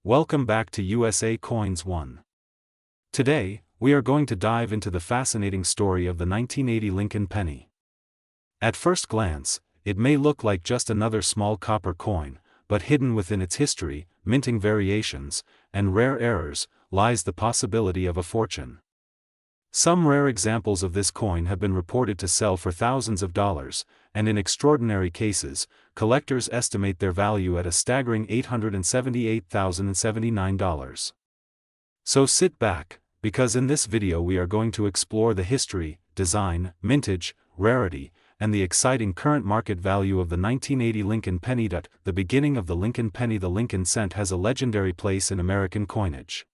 Welcome back to USA Coins 1. Today, we are going to dive into the fascinating story of the 1980 Lincoln penny. At first glance, it may look like just another small copper coin, but hidden within its history, minting variations, and rare errors, lies the possibility of a fortune. Some rare examples of this coin have been reported to sell for thousands of dollars, and in extraordinary cases, collectors estimate their value at a staggering $878,079. So sit back, because in this video we are going to explore the history, design, mintage, rarity, and the exciting current market value of the 1980 Lincoln penny. The beginning of the Lincoln penny. The Lincoln cent has a legendary place in American coinage.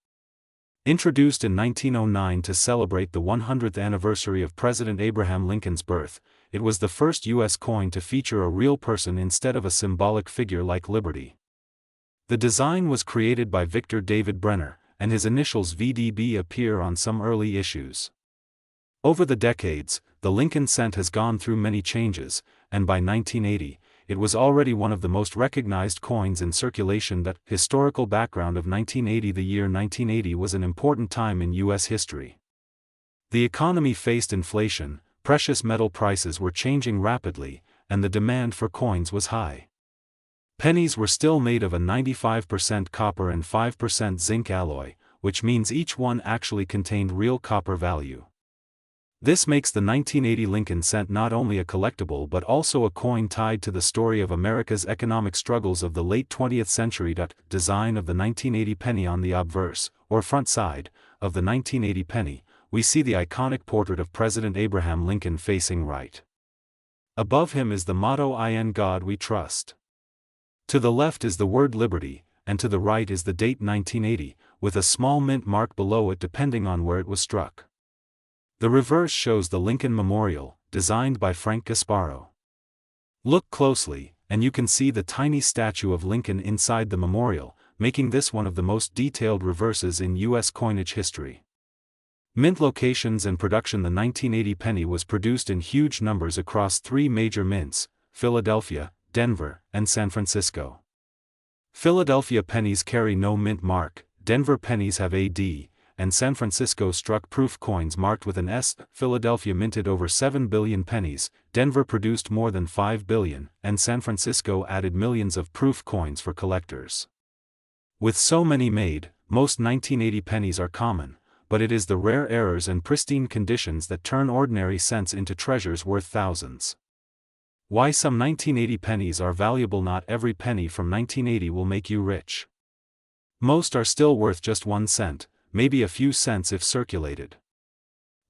Introduced in 1909 to celebrate the 100th anniversary of President Abraham Lincoln's birth, it was the first U.S. coin to feature a real person instead of a symbolic figure like Liberty. The design was created by Victor David Brenner, and his initials VDB appear on some early issues. Over the decades, the Lincoln cent has gone through many changes, and by 1980, it was already one of the most recognized coins in circulation. The historical background of 1980. The year 1980 was an important time in U.S. history. The economy faced inflation, precious metal prices were changing rapidly, and the demand for coins was high. Pennies were still made of a 95% copper and 5% zinc alloy, which means each one actually contained real copper value. This makes the 1980 Lincoln cent not only a collectible but also a coin tied to the story of America's economic struggles of the late 20th century. Design of the 1980 penny. On the obverse, or front side, of the 1980 penny, we see the iconic portrait of President Abraham Lincoln facing right. Above him is the motto "In God We Trust." To the left is the word Liberty, and to the right is the date 1980, with a small mint mark below it depending on where it was struck. The reverse shows the Lincoln Memorial, designed by Frank Gasparo. Look closely, and you can see the tiny statue of Lincoln inside the memorial, making this one of the most detailed reverses in U.S. coinage history. Mint locations and production. The 1980 penny was produced in huge numbers across three major mints: Philadelphia, Denver, and San Francisco. Philadelphia pennies carry no mint mark, Denver pennies have a D, and San Francisco struck proof coins marked with an S. Philadelphia minted over 7 billion pennies, Denver produced more than 5 billion, and San Francisco added millions of proof coins for collectors. With so many made, most 1980 pennies are common, but it is the rare errors and pristine conditions that turn ordinary cents into treasures worth thousands. Why some 1980 pennies are valuable. Not every penny from 1980 will make you rich. Most are still worth just 1 cent, maybe a few cents if circulated.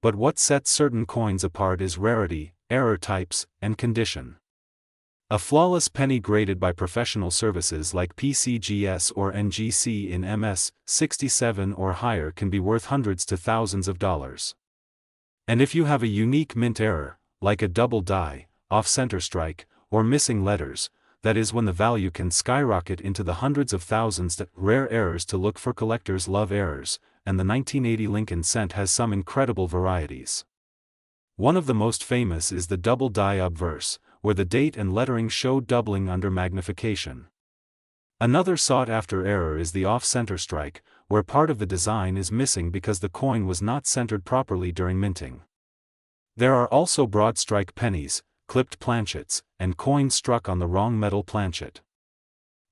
But what sets certain coins apart is rarity, error types, and condition. A flawless penny graded by professional services like PCGS or NGC in MS-67 or higher can be worth hundreds to thousands of dollars. And if you have a unique mint error, like a double die, off-center strike, or missing letters, that is when the value can skyrocket into the hundreds of thousands. Rare errors to look for. Collectors love errors, and the 1980 Lincoln cent has some incredible varieties. One of the most famous is the double die obverse, where the date and lettering show doubling under magnification. Another sought-after error is the off-center strike, where part of the design is missing because the coin was not centered properly during minting. There are also broad strike pennies, clipped planchets, and coins struck on the wrong metal planchet.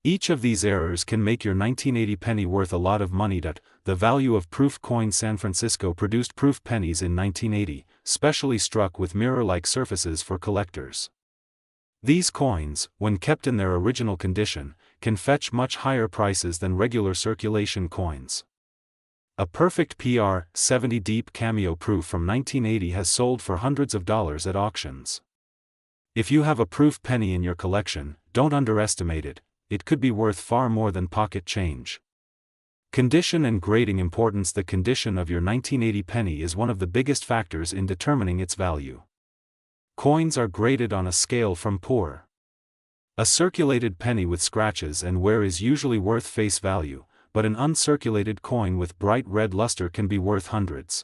Each of these errors can make your 1980 penny worth a lot of money. The value of proof coins. San Francisco produced proof pennies in 1980, specially struck with mirror-like surfaces for collectors. These coins, when kept in their original condition, can fetch much higher prices than regular circulation coins. A perfect PR 70 deep cameo proof from 1980 has sold for hundreds of dollars at auctions. If you have a proof penny in your collection, don't underestimate it. It could be worth far more than pocket change. Condition and grading importance. The condition of your 1980 penny is one of the biggest factors in determining its value. Coins are graded on a scale from poor. A circulated penny with scratches and wear is usually worth face value, but an uncirculated coin with bright red luster can be worth hundreds.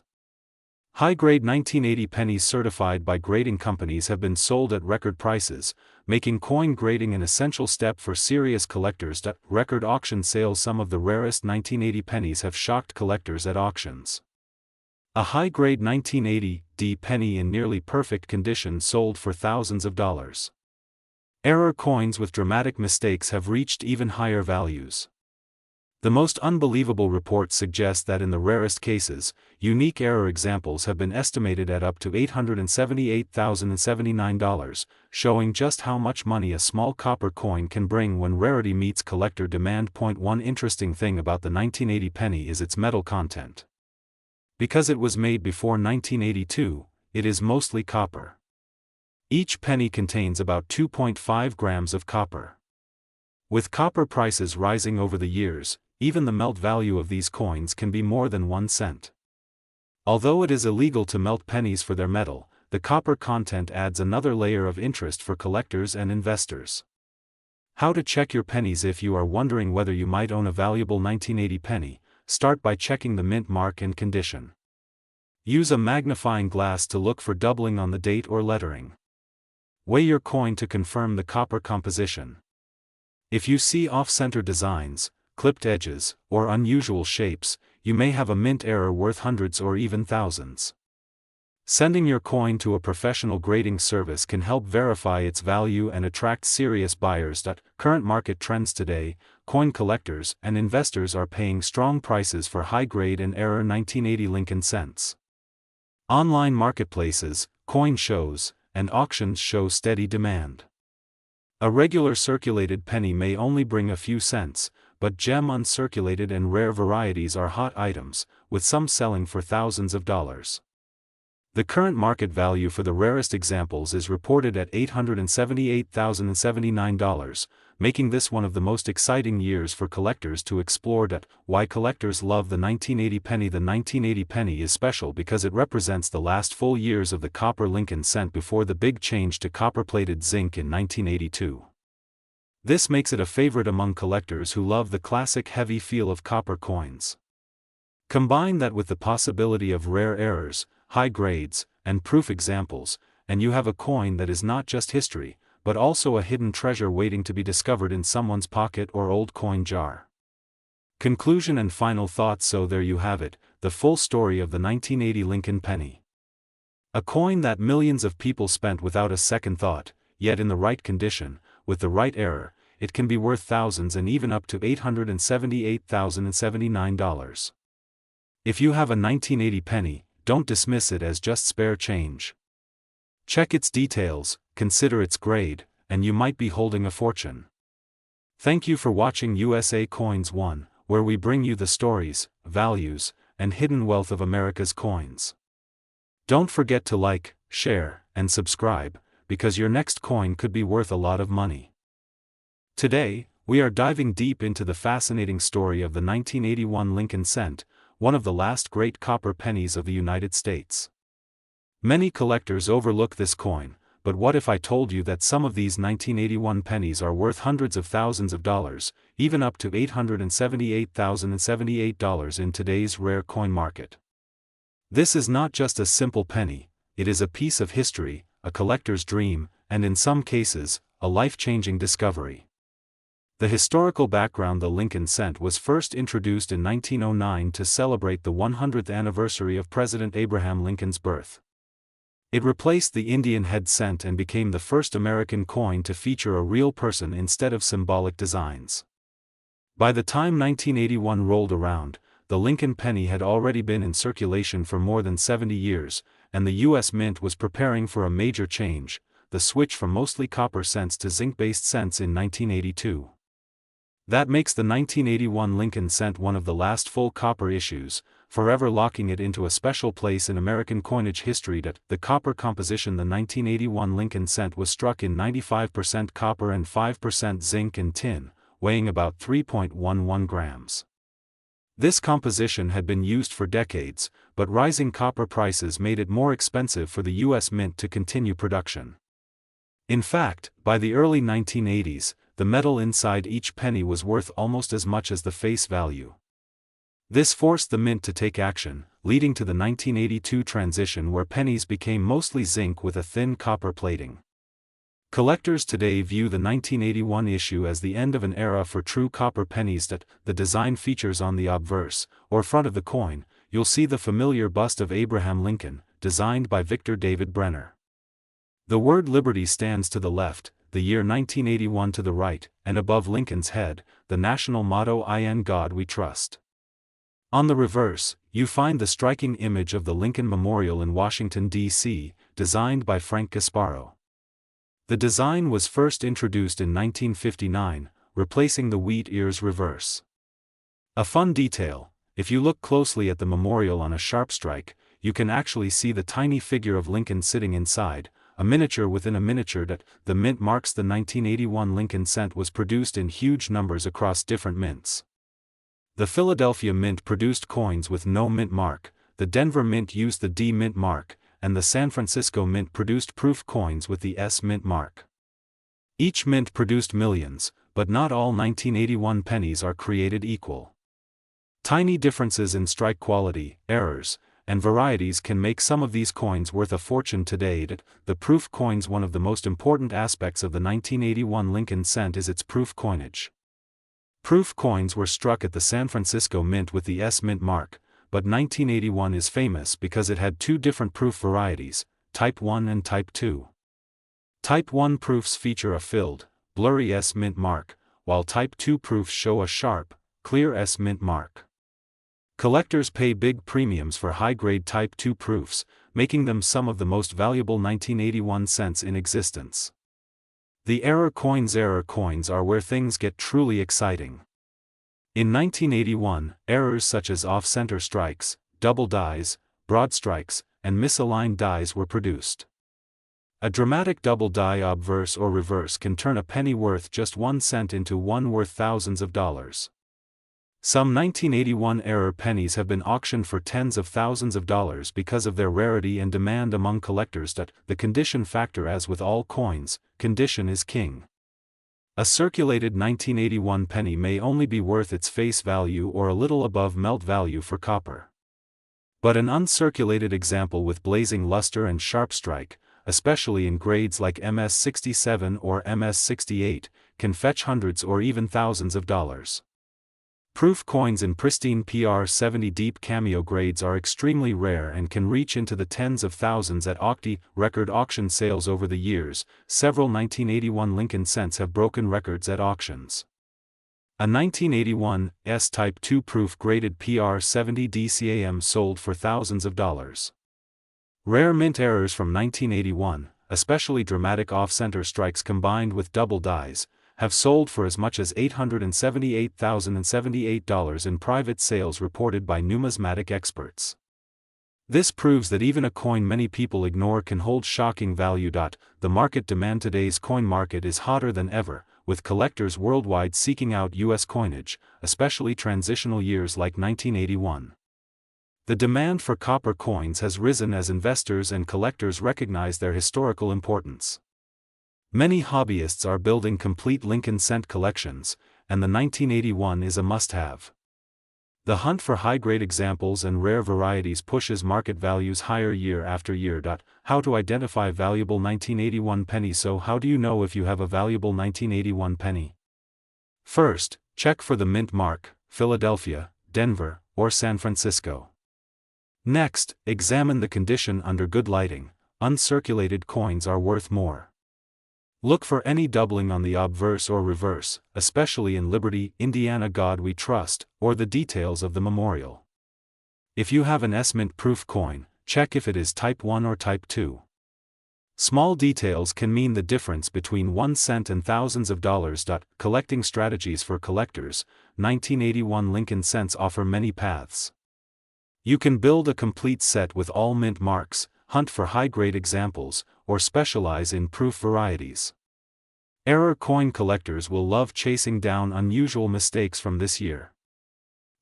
High-grade 1980 pennies certified by grading companies have been sold at record prices, making coin grading an essential step for serious collectors. Record auction sales. Some of the rarest 1980 pennies have shocked collectors at auctions. A high-grade 1980 penny in nearly perfect condition sold for thousands of dollars. Error coins with dramatic mistakes have reached even higher values. The most unbelievable reports suggest that in the rarest cases, unique error examples have been estimated at up to $878,079, showing just how much money a small copper coin can bring when rarity meets collector demand. One interesting thing about the 1980 penny is its metal content. Because it was made before 1982, it is mostly copper. Each penny contains about 2.5 grams of copper. With copper prices rising over the years, even the melt value of these coins can be more than 1 cent. Although it is illegal to melt pennies for their metal, the copper content adds another layer of interest for collectors and investors. How to check your pennies? If you are wondering whether you might own a valuable 1980 penny, start by checking the mint mark and condition. Use a magnifying glass to look for doubling on the date or lettering. Weigh your coin to confirm the copper composition. If you see off-center designs, clipped edges, or unusual shapes, you may have a mint error worth hundreds or even thousands. Sending your coin to a professional grading service can help verify its value and attract serious buyers. Current market trends today, coin collectors and investors are paying strong prices for high-grade and error 1980 Lincoln cents. Online marketplaces, coin shows, and auctions show steady demand. A regular circulated penny may only bring a few cents, but gem uncirculated and rare varieties are hot items, with some selling for thousands of dollars. The current market value for the rarest examples is reported at $878,079, making this one of the most exciting years for collectors to explore. Why collectors love the 1980 penny? The 1980 penny is special because it represents the last full years of the copper Lincoln cent before the big change to copper-plated zinc in 1982. This makes it a favorite among collectors who love the classic heavy feel of copper coins. Combine that with the possibility of rare errors, high grades, and proof examples, and you have a coin that is not just history, but also a hidden treasure waiting to be discovered in someone's pocket or old coin jar. Conclusion and final thoughts. So there you have it, the full story of the 1980 Lincoln penny. A coin that millions of people spent without a second thought, yet in the right condition, with the right error, it can be worth thousands and even up to $878,079. If you have a 1980 penny, don't dismiss it as just spare change. Check its details, consider its grade, and you might be holding a fortune. Thank you for watching USA Coins 1, where we bring you the stories, values, and hidden wealth of America's coins. Don't forget to like, share, and subscribe, because your next coin could be worth a lot of money. Today, we are diving deep into the fascinating story of the 1981 Lincoln cent, one of the last great copper pennies of the United States. Many collectors overlook this coin, but what if I told you that some of these 1981 pennies are worth hundreds of thousands of dollars, even up to $878,078 in today's rare coin market? This is not just a simple penny, it is a piece of history, a collector's dream, and in some cases, a life-changing discovery. The historical background: the Lincoln cent was first introduced in 1909 to celebrate the 100th anniversary of President Abraham Lincoln's birth. It replaced the Indian head cent and became the first American coin to feature a real person instead of symbolic designs. By the time 1981 rolled around, the Lincoln penny had already been in circulation for more than 70 years, and the U.S. Mint was preparing for a major change, the switch from mostly copper cents to zinc-based cents in 1982. That makes the 1981 Lincoln cent one of the last full copper issues, forever locking it into a special place in American coinage history. The copper composition: the 1981 Lincoln cent was struck in 95% copper and 5% zinc and tin, weighing about 3.11 grams. This composition had been used for decades, but rising copper prices made it more expensive for the U.S. Mint to continue production. In fact, by the early 1980s, the metal inside each penny was worth almost as much as the face value. This forced the Mint to take action, leading to the 1982 transition where pennies became mostly zinc with a thin copper plating. Collectors today view the 1981 issue as the end of an era for true copper pennies. The design features on the obverse, or front of the coin, you'll see the familiar bust of Abraham Lincoln, designed by Victor David Brenner. The word Liberty stands to the left, the year 1981 to the right, and above Lincoln's head, the national motto "In God We Trust." On the reverse, you find the striking image of the Lincoln Memorial in Washington, D.C., designed by Frank Gasparo. The design was first introduced in 1959, replacing the wheat ears reverse. A fun detail: if you look closely at the memorial on a sharp strike, you can actually see the tiny figure of Lincoln sitting inside, a miniature within a miniature. The mint marks. The 1981 Lincoln cent was produced in huge numbers across different mints. The Philadelphia Mint produced coins with no mint mark, the Denver Mint used the D mint mark, and the San Francisco Mint produced proof coins with the S mint mark. Each mint produced millions, but not all 1981 pennies are created equal. Tiny differences in strike quality, errors, and varieties can make some of these coins worth a fortune today. The proof coins. One of the most important aspects of the 1981 Lincoln cent is its proof coinage. Proof coins were struck at the San Francisco Mint with the S mint mark, but 1981 is famous because it had two different proof varieties, Type 1 and Type 2. Type 1 proofs feature a filled, blurry S mint mark, while Type 2 proofs show a sharp, clear S mint mark. Collectors pay big premiums for high-grade Type 2 proofs, making them some of the most valuable 1981 cents in existence. The error coins are where things get truly exciting. In 1981, errors such as off-center strikes, double dies, broad strikes, and misaligned dies were produced. A dramatic double die obverse or reverse can turn a penny worth just 1 cent into one worth thousands of dollars. Some 1981 error pennies have been auctioned for tens of thousands of dollars because of their rarity and demand among collectors. The condition factor: as with all coins, condition is king. A circulated 1981 penny may only be worth its face value or a little above melt value for copper. But an uncirculated example with blazing luster and sharp strike, especially in grades like MS-67 or MS-68, can fetch hundreds or even thousands of dollars. Proof coins in pristine PR-70 deep cameo grades are extremely rare and can reach into the tens of thousands at record auction sales over the years. Several 1981 Lincoln cents have broken records at auctions. A 1981 S-Type 2 proof graded PR-70 DCAM sold for thousands of dollars. Rare mint errors from 1981, especially dramatic off-center strikes combined with double dies, have sold for as much as $878,078 in private sales reported by numismatic experts. This proves that even a coin many people ignore can hold shocking value. The market demand: today's coin market is hotter than ever, with collectors worldwide seeking out U.S. coinage, especially transitional years like 1981. The demand for copper coins has risen as investors and collectors recognize their historical importance. Many hobbyists are building complete Lincoln cent collections, and the 1981 is a must-have. The hunt for high-grade examples and rare varieties pushes market values higher year after year. How to identify valuable 1981 penny? So how do you know if you have a valuable 1981 penny? First, check for the mint mark, Philadelphia, Denver, or San Francisco. Next, examine the condition under good lighting. Uncirculated coins are worth more. Look for any doubling on the obverse or reverse, especially in Liberty, Indiana God We Trust, or the details of the memorial. If you have an S-Mint proof coin, check if it is Type 1 or Type 2. Small details can mean the difference between 1 cent and thousands of dollars. Collecting strategies for collectors: 1981 Lincoln cents offer many paths. You can build a complete set with all mint marks, hunt for high-grade examples, or specialize in proof varieties. Error coin collectors will love chasing down unusual mistakes from this year.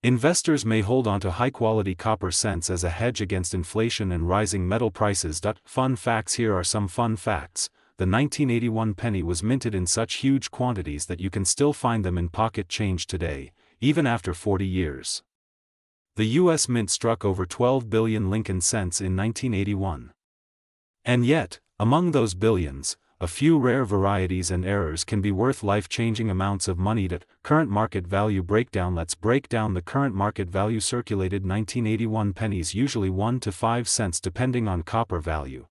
Investors may hold on to high-quality copper cents as a hedge against inflation and rising metal prices. Fun facts: here are some fun facts. The 1981 penny was minted in such huge quantities that you can still find them in pocket change today, even after 40 years. The U.S. Mint struck over 12 billion Lincoln cents in 1981. And yet, among those billions, a few rare varieties and errors can be worth life-changing amounts of money. Current market value breakdown. Let's break down the current market value. Circulated 1981 pennies, usually 1 to 5 cents depending on copper value.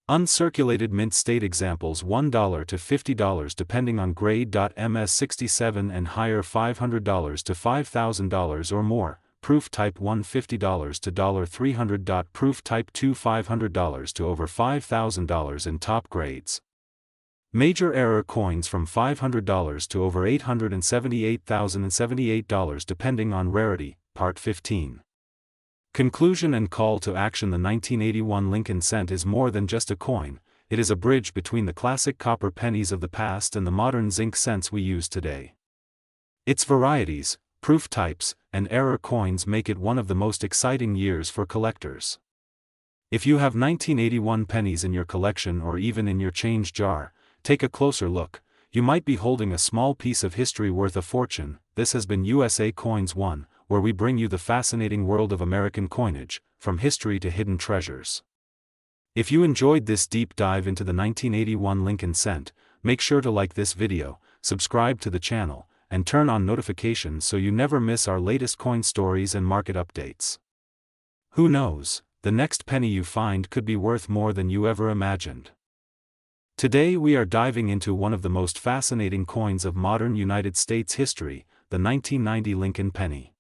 Uncirculated mint state examples: $1 to $50 depending on grade. MS67 and higher, $500 to $5,000 or more. Proof type 1, $50 to $300. Proof type 2, $500 to over $5,000 in top grades. Major error coins from $500 to over $878,078 depending on rarity. Part 15. Conclusion and call to action. The 1981 Lincoln cent is more than just a coin, it is a bridge between the classic copper pennies of the past and the modern zinc cents we use today. Its varieties, proof types, and error coins make it one of the most exciting years for collectors. If you have 1981 pennies in your collection or even in your change jar, take a closer look. You might be holding a small piece of history worth a fortune. This has been USA Coins 1, where we bring you the fascinating world of American coinage, from history to hidden treasures. If you enjoyed this deep dive into the 1981 Lincoln cent, make sure to like this video, subscribe to the channel, and turn on notifications so you never miss our latest coin stories and market updates. Who knows, the next penny you find could be worth more than you ever imagined. Today we are diving into one of the most fascinating coins of modern United States history, the 1990 Lincoln penny.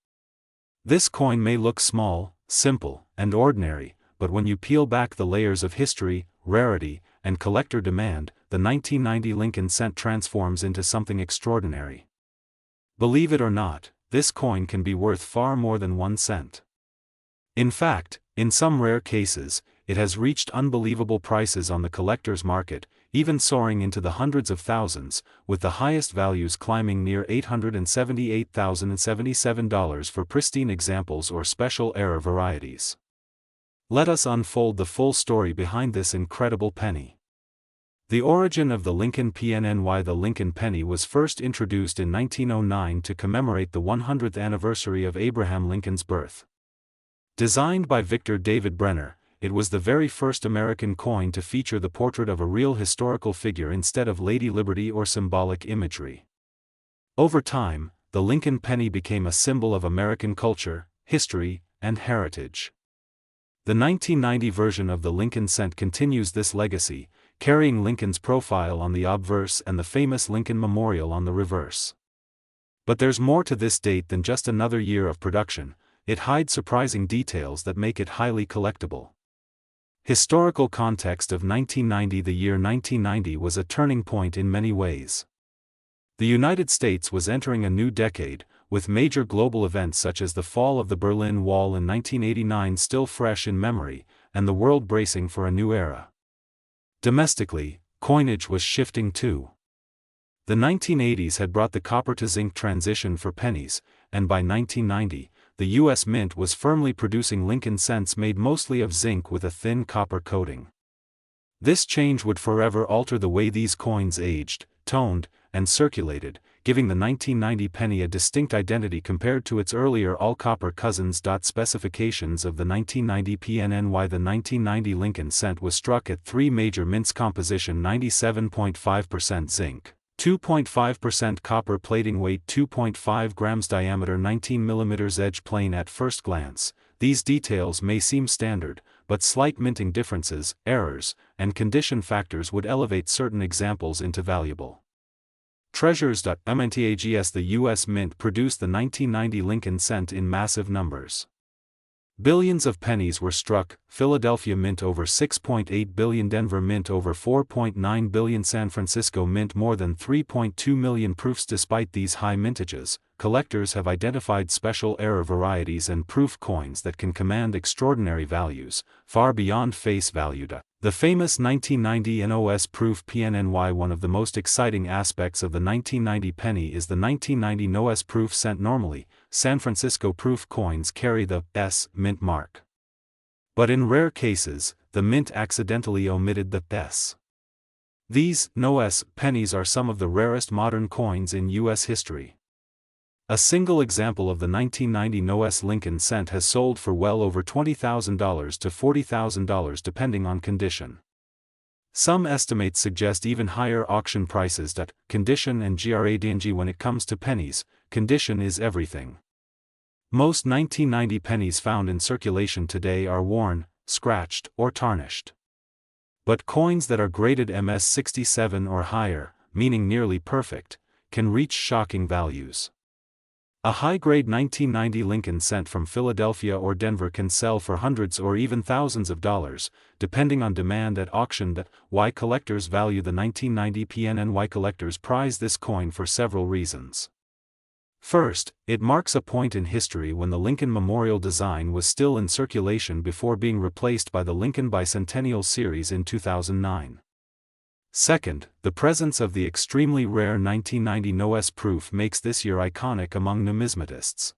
This coin may look small, simple, and ordinary, but when you peel back the layers of history, rarity, and collector demand, the 1990 Lincoln cent transforms into something extraordinary. Believe it or not, this coin can be worth far more than 1 cent. In fact, in some rare cases, it has reached unbelievable prices on the collector's market, even soaring into the hundreds of thousands, with the highest values climbing near $878,077 for pristine examples or special error varieties. Let us unfold the full story behind this incredible penny. The origin of the Lincoln PNNY. The Lincoln penny was first introduced in 1909 to commemorate the 100th anniversary of Abraham Lincoln's birth. Designed by Victor David Brenner, it was the very first American coin to feature the portrait of a real historical figure instead of Lady Liberty or symbolic imagery. Over time, the Lincoln penny became a symbol of American culture, history, and heritage. The 1990 version of the Lincoln cent continues this legacy, carrying Lincoln's profile on the obverse and the famous Lincoln Memorial on the reverse. But there's more to this date than just another year of production. It hides surprising details that make it highly collectible. Historical context of 1990. The year 1990 was a turning point in many ways. The United States was entering a new decade, with major global events such as the fall of the Berlin Wall in 1989 still fresh in memory, and the world bracing for a new era. Domestically, coinage was shifting too. The 1980s had brought the copper to zinc transition for pennies, and by 1990, the U.S. Mint was firmly producing Lincoln cents made mostly of zinc with a thin copper coating. This change would forever alter the way these coins aged, toned, and circulated, giving the 1990 penny a distinct identity compared to its earlier all-copper cousins. Specifications of the 1990 PNNY. The 1990 Lincoln cent was struck at 3 major mints: composition 97.5% zinc, 2.5% copper, plating weight 2.5 grams, diameter 19 mm, edge plane. At first glance, these details may seem standard, but slight minting differences, errors, and condition factors would elevate certain examples into valuable treasures. MNTAGS. The U.S. Mint produced the 1990 Lincoln cent in massive numbers. Billions of pennies were struck: Philadelphia Mint over 6.8 billion, Denver Mint over 4.9 billion, San Francisco Mint more than 3.2 million proofs. Despite these high mintages, collectors have identified special error varieties and proof coins that can command extraordinary values, far beyond face value. The famous 1990 NOS proof PNNY. One of the most exciting aspects of the 1990 penny is the 1990 NOS proof cent. Normally, San Francisco proof coins carry the S mint mark. But in rare cases, the mint accidentally omitted the S. These NOS pennies are some of the rarest modern coins in U.S. history. A single example of the 1990 NOS Lincoln cent has sold for well over $20,000 to $40,000 depending on condition. Some estimates suggest even higher auction prices. Condition and gradng. When it comes to pennies, condition is everything. Most 1990 pennies found in circulation today are worn, scratched, or tarnished. But coins that are graded MS67 or higher, meaning nearly perfect, can reach shocking values. A high-grade 1990 Lincoln cent from Philadelphia or Denver can sell for hundreds or even thousands of dollars, depending on demand at auction. Why collectors value the 1990 PNNY? Collectors prize this coin for several reasons. First, it marks a point in history when the Lincoln Memorial design was still in circulation before being replaced by the Lincoln Bicentennial Series in 2009. Second, the presence of the extremely rare 1990 NOS proof makes this year iconic among numismatists.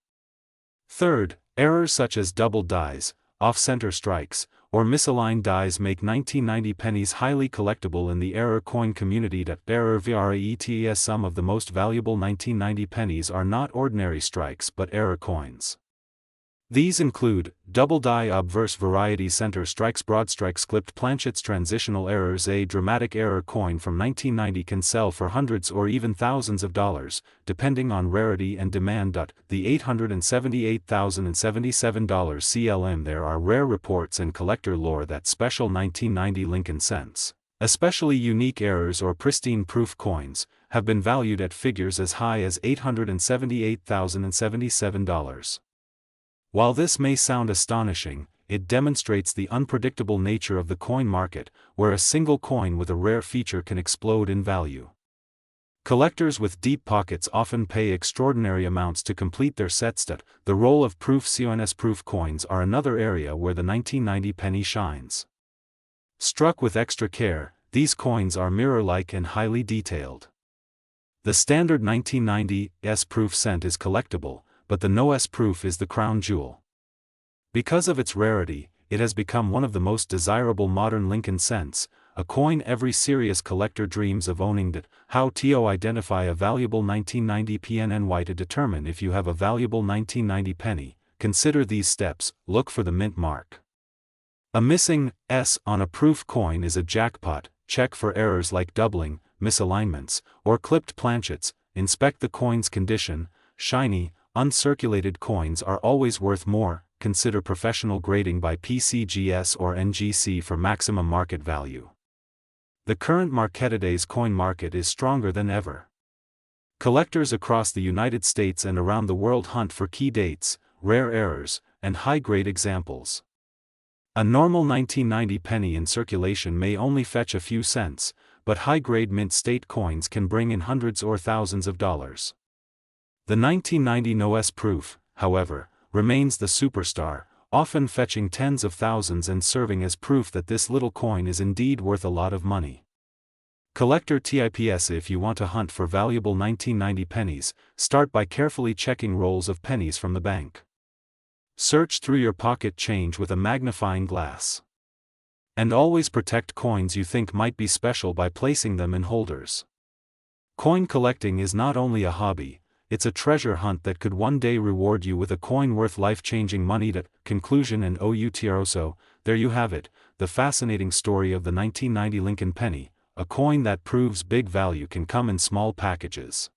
Third, errors such as double dies, off-center strikes, or misaligned dies make 1990 pennies highly collectible in the error coin community. Error VRAETS. Some of the most valuable 1990 pennies are not ordinary strikes but error coins. These include double die obverse variety center strikes, broad strikes, clipped planchets, transitional errors. A dramatic error coin from 1990 can sell for hundreds or even thousands of dollars, depending on rarity and demand. The $878,077 CLM. There are rare reports and collector lore that special 1990 Lincoln cents, especially unique errors or pristine proof coins, have been valued at figures as high as $878,077. While this may sound astonishing, it demonstrates the unpredictable nature of the coin market, where a single coin with a rare feature can explode in value. Collectors with deep pockets often pay extraordinary amounts to complete their sets. The role of proof CONS proof coins are another area where the 1990 penny shines. Struck with extra care, these coins are mirror-like and highly detailed. The standard 1990 S proof cent is collectible, but the NOS proof is the crown jewel. Because of its rarity, it has become one of the most desirable modern Lincoln cents, a coin every serious collector dreams of owning. How to identify a valuable 1990 PNNY? To determine if you have a valuable 1990 penny, consider these steps. Look for the mint mark. A missing S on a proof coin is a jackpot. Check for errors like doubling, misalignments, or clipped planchets. Inspect the coin's condition. Shiny, uncirculated coins are always worth more. Consider professional grading by PCGS or NGC for maximum market value. The current Marketaday's coin market is stronger than ever. Collectors across the United States and around the world hunt for key dates, rare errors, and high-grade examples. A normal 1990 penny in circulation may only fetch a few cents, but high-grade mint state coins can bring in hundreds or thousands of dollars. The 1990 NOS proof, however, remains the superstar, often fetching tens of thousands and serving as proof that this little coin is indeed worth a lot of money. Collector tips. If you want to hunt for valuable 1990 pennies, start by carefully checking rolls of pennies from the bank. Search through your pocket change with a magnifying glass. And always protect coins you think might be special by placing them in holders. Coin collecting is not only a hobby, it's a treasure hunt that could one day reward you with a coin worth life-changing money. Conclusion and outro. There you have it, the fascinating story of the 1990 Lincoln penny, a coin that proves big value can come in small packages.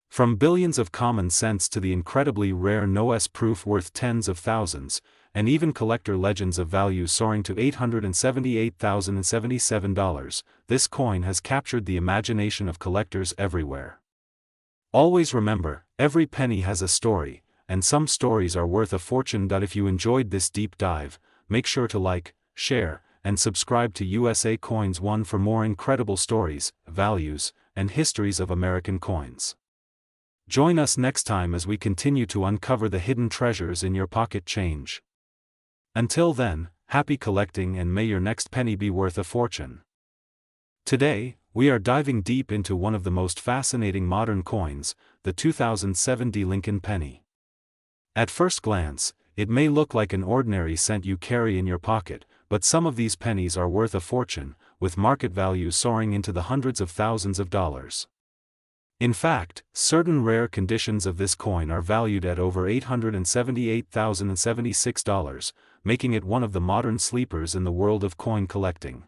From billions of common cents to the incredibly rare NOS proof worth tens of thousands, and even collector legends of value soaring to $878,077, this coin has captured the imagination of collectors everywhere. Always remember, every penny has a story, and some stories are worth a fortune. If you enjoyed this deep dive, make sure to like, share, and subscribe to USA Coins 1 for more incredible stories, values, and histories of American coins. Join us next time as we continue to uncover the hidden treasures in your pocket change. Until then, happy collecting and may your next penny be worth a fortune. Today, we are diving deep into one of the most fascinating modern coins, the 2007 Lincoln penny. At first glance, it may look like an ordinary cent you carry in your pocket, but some of these pennies are worth a fortune, with market values soaring into the hundreds of thousands of dollars. In fact, certain rare conditions of this coin are valued at over $878,076, making it one of the modern sleepers in the world of coin collecting.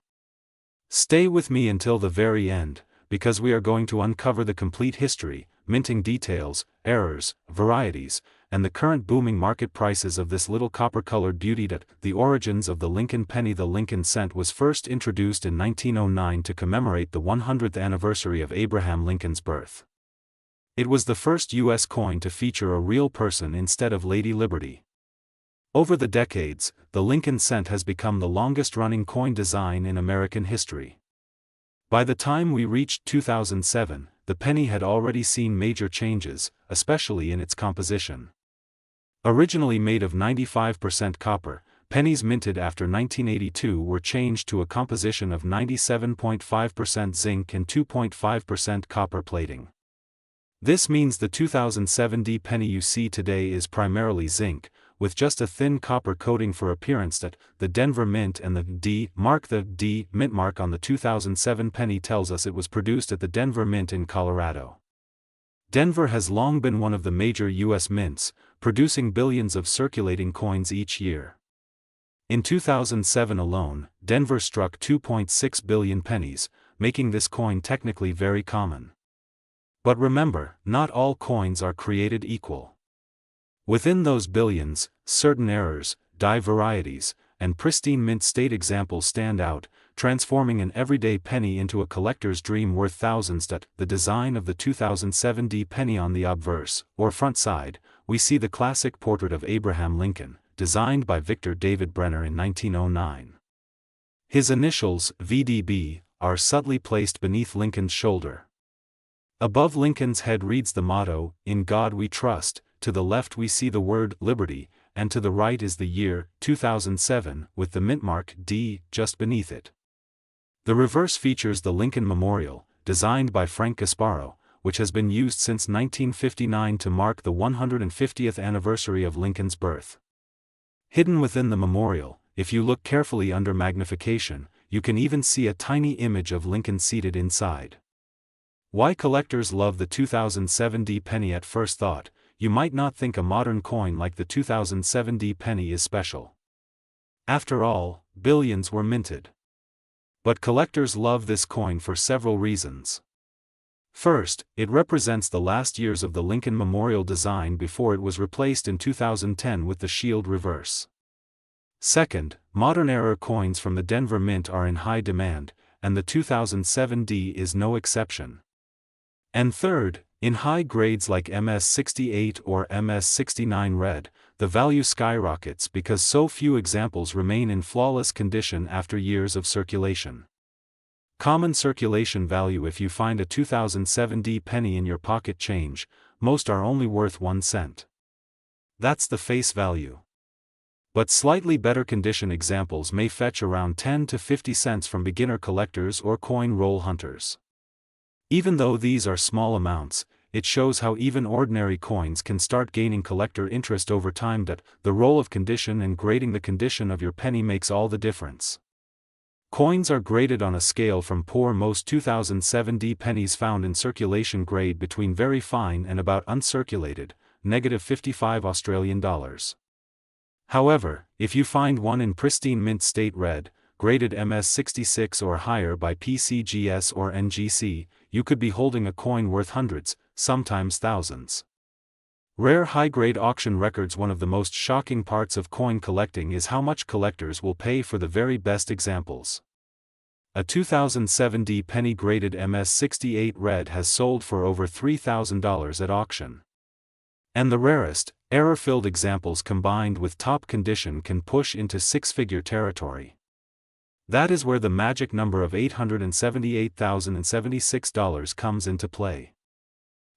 Stay with me until the very end, because we are going to uncover the complete history, minting details, errors, varieties, and the current booming market prices of this little copper-colored beauty. The origins of the Lincoln penny. The Lincoln cent was first introduced in 1909 to commemorate the 100th anniversary of Abraham Lincoln's birth. It was the first U.S. coin to feature a real person instead of Lady Liberty. Over the decades, the Lincoln cent has become the longest-running coin design in American history. By the time we reached 2007, the penny had already seen major changes, especially in its composition. Originally made of 95% copper, pennies minted after 1982 were changed to a composition of 97.5% zinc and 2.5% copper plating. This means the 2007 D penny you see today is primarily zinc, with just a thin copper coating for appearance. The Denver Mint and the D mark. The D Mint mark on the 2007 penny tells us it was produced at the Denver Mint in Colorado. Denver has long been one of the major U.S. mints, producing billions of circulating coins each year. In 2007 alone, Denver struck 2.6 billion pennies, making this coin technically very common. But remember, not all coins are created equal. Within those billions, certain errors, die varieties, and pristine mint state examples stand out, transforming an everyday penny into a collector's dream worth thousands. The design of the 2007 D penny. On the obverse, or front side, we see the classic portrait of Abraham Lincoln, designed by Victor David Brenner in 1909. His initials, VDB, are subtly placed beneath Lincoln's shoulder. Above Lincoln's head reads the motto, "In God We Trust." To the left we see the word "Liberty," and to the right is the year, 2007, with the mint mark D just beneath it. The reverse features the Lincoln Memorial, designed by Frank Gasparo, which has been used since 1959 to mark the 150th anniversary of Lincoln's birth. Hidden within the memorial, if you look carefully under magnification, you can even see a tiny image of Lincoln seated inside. Why collectors love the 2007 D penny? At first thought, you might not think a modern coin like the 2007 D penny is special. After all, billions were minted. But collectors love this coin for several reasons. First, it represents the last years of the Lincoln Memorial design before it was replaced in 2010 with the shield reverse. Second, modern era coins from the Denver Mint are in high demand, and the 2007 D is no exception. And third, in high grades like MS68 or MS69 red, the value skyrockets because so few examples remain in flawless condition after years of circulation. Common circulation value: if you find a 2007 D penny in your pocket change, most are only worth 1 cent. That's the face value. But slightly better condition examples may fetch around 10 to 50 cents from beginner collectors or coin roll hunters. Even though these are small amounts, it shows how even ordinary coins can start gaining collector interest over time. The role of condition and grading: the condition of your penny makes all the difference. Coins are graded on a scale from poor. Most 2007 D pennies found in circulation grade between very fine and about uncirculated, -55 Australian dollars. However, if you find one in pristine mint state red, graded MS66 or higher by PCGS or NGC, you could be holding a coin worth hundreds, sometimes thousands. Rare high-grade auction records: one of the most shocking parts of coin collecting is how much collectors will pay for the very best examples. A 2007 D penny graded MS68 red has sold for over $3,000 at auction. And the rarest, error-filled examples combined with top condition can push into six-figure territory. That is where the magic number of $878,076 comes into play.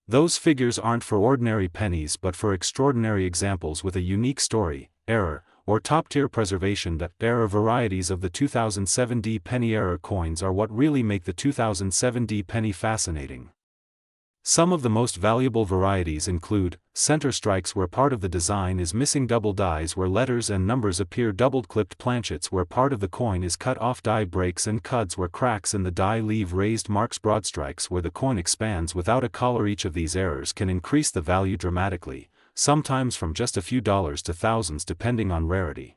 Those figures aren't for ordinary pennies but for extraordinary examples with a unique story, error, or top-tier preservation. The error varieties of the 2007 D penny error coins are what really make the 2007 D penny fascinating. Some of the most valuable varieties include center strikes where part of the design is missing, double dies where letters and numbers appear, doubled clipped planchets where part of the coin is cut off, die breaks and cuds where cracks in the die leave raised marks, broad strikes where the coin expands without a collar. Each of these errors can increase the value dramatically, sometimes from just a few dollars to thousands depending on rarity.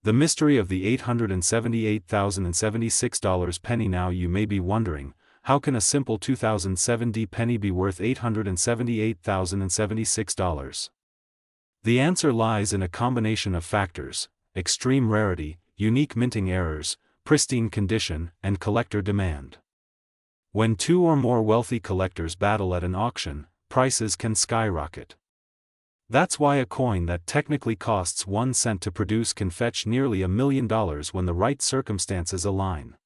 The mystery of the $878,076 penny. Now you may be wondering, how can a simple 2007 penny be worth $878,076? The answer lies in a combination of factors: extreme rarity, unique minting errors, pristine condition, and collector demand. When two or more wealthy collectors battle at an auction, prices can skyrocket. That's why a coin that technically costs 1 cent to produce can fetch nearly $1 million when the right circumstances align.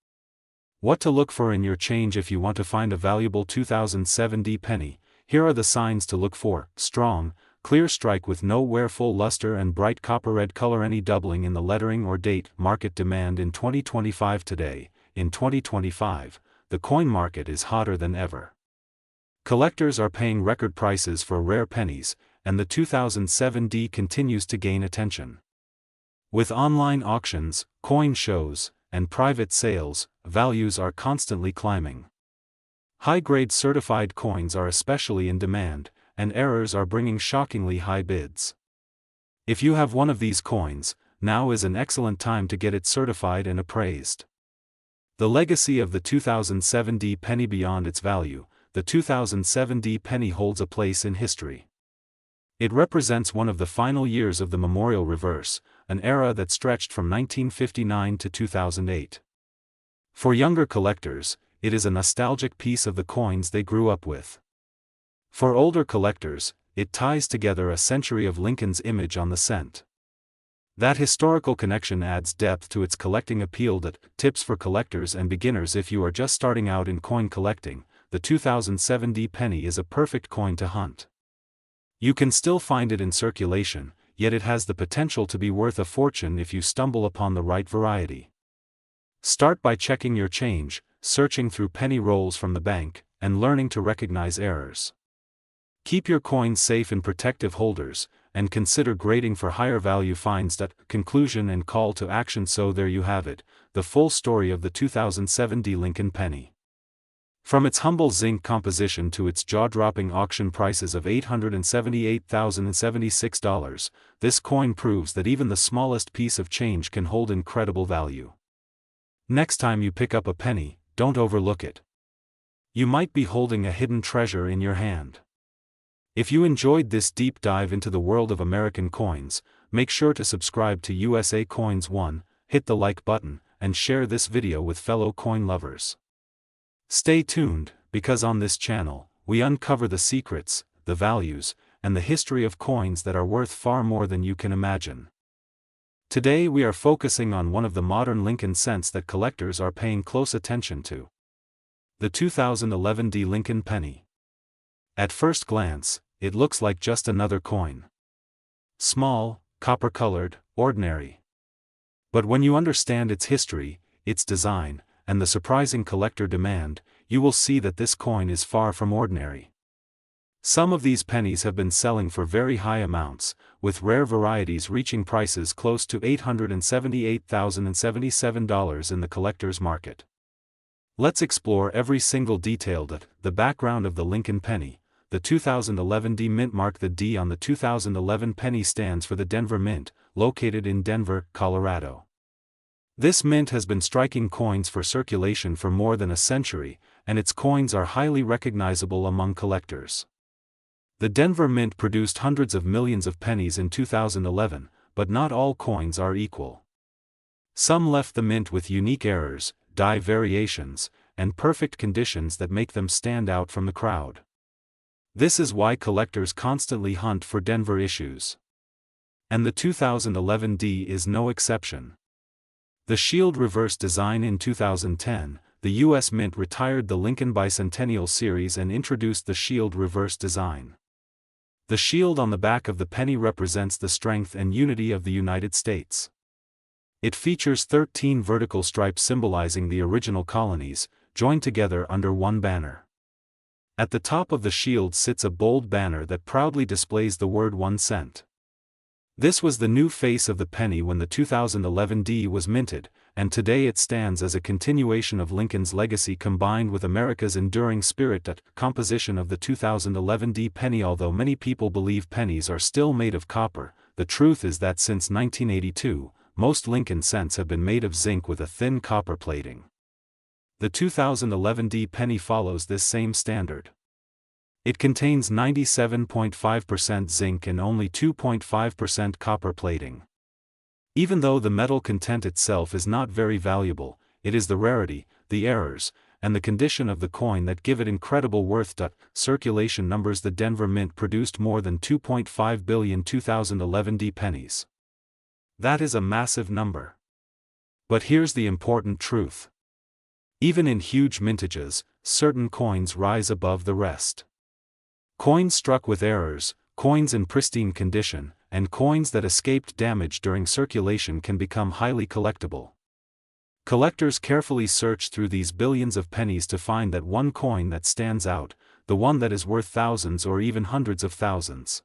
What to look for in your change if you want to find a valuable 2007 penny? Here are the signs to look for: strong, clear strike with no wear, full luster and bright copper red color, any doubling in the lettering or date. Market demand in 2025. Today, in 2025, the coin market is hotter than ever. Collectors are paying record prices for rare pennies, and the 2007 continues to gain attention. With online auctions, coin shows, and private sales, values are constantly climbing. High-grade certified coins are especially in demand, and errors are bringing shockingly high bids. If you have one of these coins, now is an excellent time to get it certified and appraised. The legacy of the 2007 penny. Beyond its value, the 2007 penny holds a place in history. It represents one of the final years of the memorial reverse, an era that stretched from 1959 to 2008. For younger collectors, it is a nostalgic piece of the coins they grew up with. For older collectors, it ties together a century of Lincoln's image on the cent. That historical connection adds depth to its collecting appeal. Tips for collectors and beginners: if you are just starting out in coin collecting, the 2007 penny is a perfect coin to hunt. You can still find it in circulation, yet it has the potential to be worth a fortune if you stumble upon the right variety. Start by checking your change, searching through penny rolls from the bank, and learning to recognize errors. Keep your coins safe in protective holders, and consider grading for higher value finds. Conclusion and call to action. So there you have it, the full story of the 2007 Lincoln penny. From its humble zinc composition to its jaw-dropping auction prices of $878,076, this coin proves that even the smallest piece of change can hold incredible value. Next time you pick up a penny, don't overlook it. You might be holding a hidden treasure in your hand. If you enjoyed this deep dive into the world of American coins, make sure to subscribe to USA Coins 1, hit the like button, and share this video with fellow coin lovers. Stay tuned, because on this channel, we uncover the secrets, the values, and the history of coins that are worth far more than you can imagine. Today we are focusing on one of the modern Lincoln cents that collectors are paying close attention to: the 2011 Lincoln penny. At first glance, it looks like just another coin. Small, copper-colored, ordinary. But when you understand its history, its design, and the surprising collector demand, you will see that this coin is far from ordinary. Some of these pennies have been selling for very high amounts, with rare varieties reaching prices close to $878,077 in the collector's market. Let's explore every single detail. The background of the Lincoln penny. The 2011 mint mark. The D on the 2011 penny stands for the Denver Mint, located in Denver, Colorado. This mint has been striking coins for circulation for more than a century, and its coins are highly recognizable among collectors. The Denver Mint produced hundreds of millions of pennies in 2011, but not all coins are equal. Some left the mint with unique errors, die variations, and perfect conditions that make them stand out from the crowd. This is why collectors constantly hunt for Denver issues. And the 2011 is no exception. The shield reverse design. In 2010, the U.S. Mint retired the Lincoln Bicentennial Series and introduced the shield reverse design. The shield on the back of the penny represents the strength and unity of the United States. It features 13 vertical stripes symbolizing the original colonies, joined together under one banner. At the top of the shield sits a bold banner that proudly displays the word 1 cent. This was the new face of the penny when the 2011 D was minted, and today it stands as a continuation of Lincoln's legacy combined with America's enduring spirit. That composition of the 2011 D penny. Although many people believe pennies are still made of copper, the truth is that since 1982, most Lincoln cents have been made of zinc with a thin copper plating. The 2011 D penny follows this same standard. It contains 97.5% zinc and only 2.5% copper plating. Even though the metal content itself is not very valuable, it is the rarity, the errors, and the condition of the coin that give it incredible worth. Circulation numbers. The Denver Mint produced more than 2.5 billion 2011 D pennies. That is a massive number. But here's the important truth. Even in huge mintages, certain coins rise above the rest. Coins struck with errors, coins in pristine condition, and coins that escaped damage during circulation can become highly collectible. Collectors carefully search through these billions of pennies to find that one coin that stands out, the one that is worth thousands or even hundreds of thousands.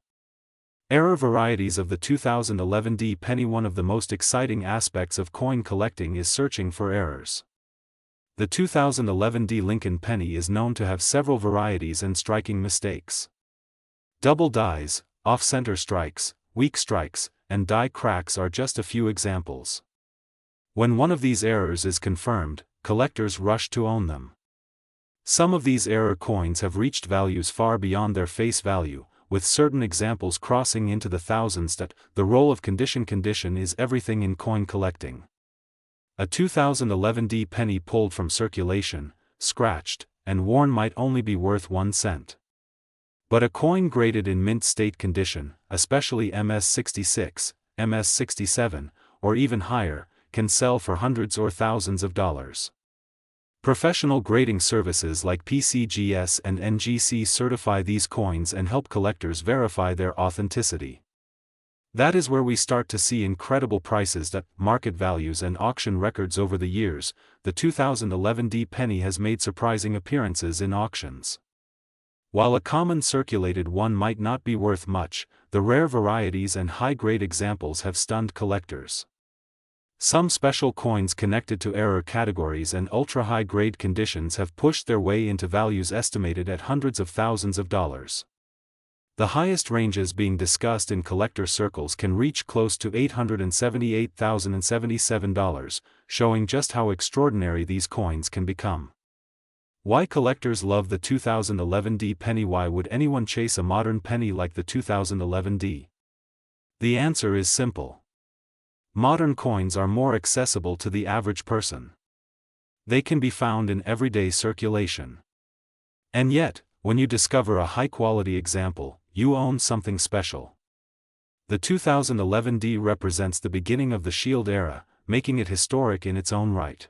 Error varieties of the 2011 D penny. One of the most exciting aspects of coin collecting is searching for errors. The 2011 D Lincoln penny is known to have several varieties and striking mistakes. Double dies, off-center strikes, weak strikes, and die cracks are just a few examples. When one of these errors is confirmed, collectors rush to own them. Some of these error coins have reached values far beyond their face value, with certain examples crossing into the thousands. The role of condition is everything in coin collecting. A 2011 D penny pulled from circulation, scratched, and worn might only be worth 1 cent. But a coin graded in mint state condition, especially MS66, MS67, or even higher, can sell for hundreds or thousands of dollars. Professional grading services like PCGS and NGC certify these coins and help collectors verify their authenticity. That is where we start to see incredible prices. Market values and auction records. Over the years, the 2011 D penny has made surprising appearances in auctions. While a common circulated one might not be worth much, the rare varieties and high-grade examples have stunned collectors. Some special coins connected to error categories and ultra-high-grade conditions have pushed their way into values estimated at hundreds of thousands of dollars. The highest ranges being discussed in collector circles can reach close to $878,077, showing just how extraordinary these coins can become. Why collectors love the 2011 D penny? Why would anyone chase a modern penny like the 2011 D? The answer is simple. Modern coins are more accessible to the average person. They can be found in everyday circulation. And yet, when you discover a high-quality example, you own something special. The 2011 D represents the beginning of the Shield era, making it historic in its own right.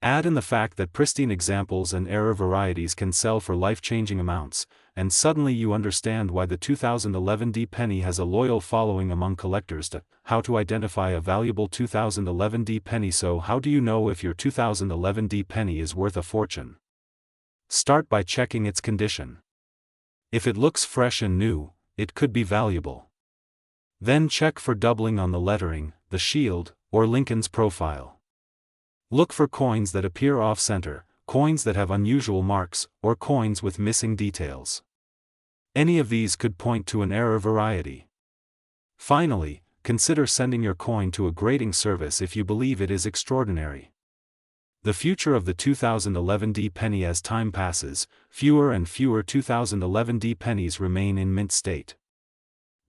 Add in the fact that pristine examples and error varieties can sell for life-changing amounts, and suddenly you understand why the 2011 D penny has a loyal following among collectors. How to identify a valuable 2011 D penny? So how do you know if your 2011 D penny is worth a fortune? Start by checking its condition. If it looks fresh and new, it could be valuable. Then check for doubling on the lettering, the shield, or Lincoln's profile. Look for coins that appear off-center, coins that have unusual marks, or coins with missing details. Any of these could point to an error variety. Finally, consider sending your coin to a grading service if you believe it is extraordinary. The future of the 2011 D penny. As time passes, fewer and fewer 2011 D pennies remain in mint state.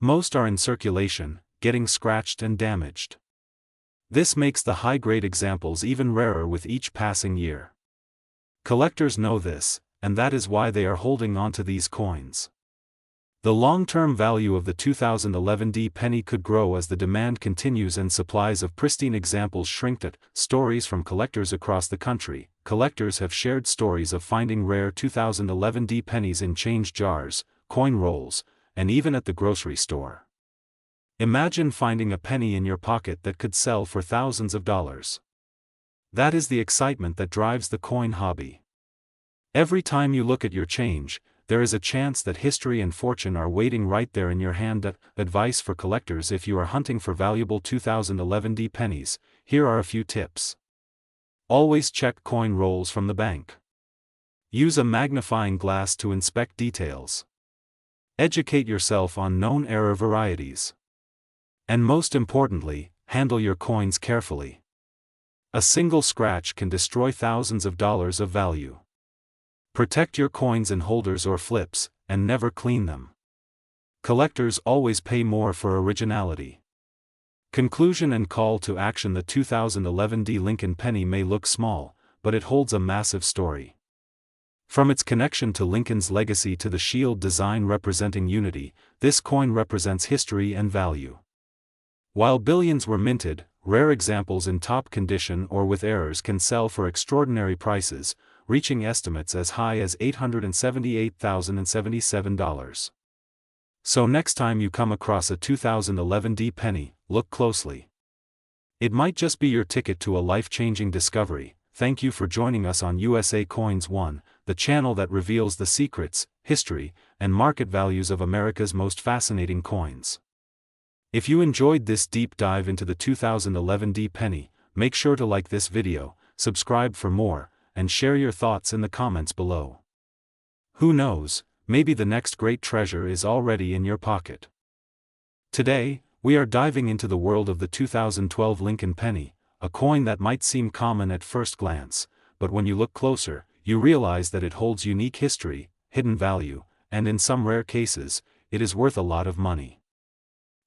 Most are in circulation, getting scratched and damaged. This makes the high-grade examples even rarer with each passing year. Collectors know this, and that is why they are holding on to these coins. The long-term value of the 2011 D penny could grow as the demand continues and supplies of pristine examples shrink. Stories from collectors across the country. Collectors have shared stories of finding rare 2011 D pennies in change jars, coin rolls, and even at the grocery store. Imagine finding a penny in your pocket that could sell for thousands of dollars. That is the excitement that drives the coin hobby. Every time you look at your change, there is a chance that history and fortune are waiting right there in your hand. Advice for collectors: if you are hunting for valuable 2011 D pennies, here are a few tips. Always check coin rolls from the bank. Use a magnifying glass to inspect details. Educate yourself on known error varieties. And most importantly, handle your coins carefully. A single scratch can destroy thousands of dollars of value. Protect your coins in holders or flips, and never clean them. Collectors always pay more for originality. Conclusion and call to action: the 2011 D Lincoln penny may look small, but it holds a massive story. From its connection to Lincoln's legacy to the shield design representing unity, this coin represents history and value. While billions were minted, rare examples in top condition or with errors can sell for extraordinary prices, reaching estimates as high as $878,077. So next time you come across a 2011 D penny, look closely. It might just be your ticket to a life-changing discovery. Thank you for joining us on USA Coins 1, the channel that reveals the secrets, history, and market values of America's most fascinating coins. If you enjoyed this deep dive into the 2011 D penny, make sure to like this video, subscribe for more, and share your thoughts in the comments below. Who knows, maybe the next great treasure is already in your pocket. Today, we are diving into the world of the 2012 Lincoln penny, a coin that might seem common at first glance, but when you look closer, you realize that it holds unique history, hidden value, and in some rare cases, it is worth a lot of money.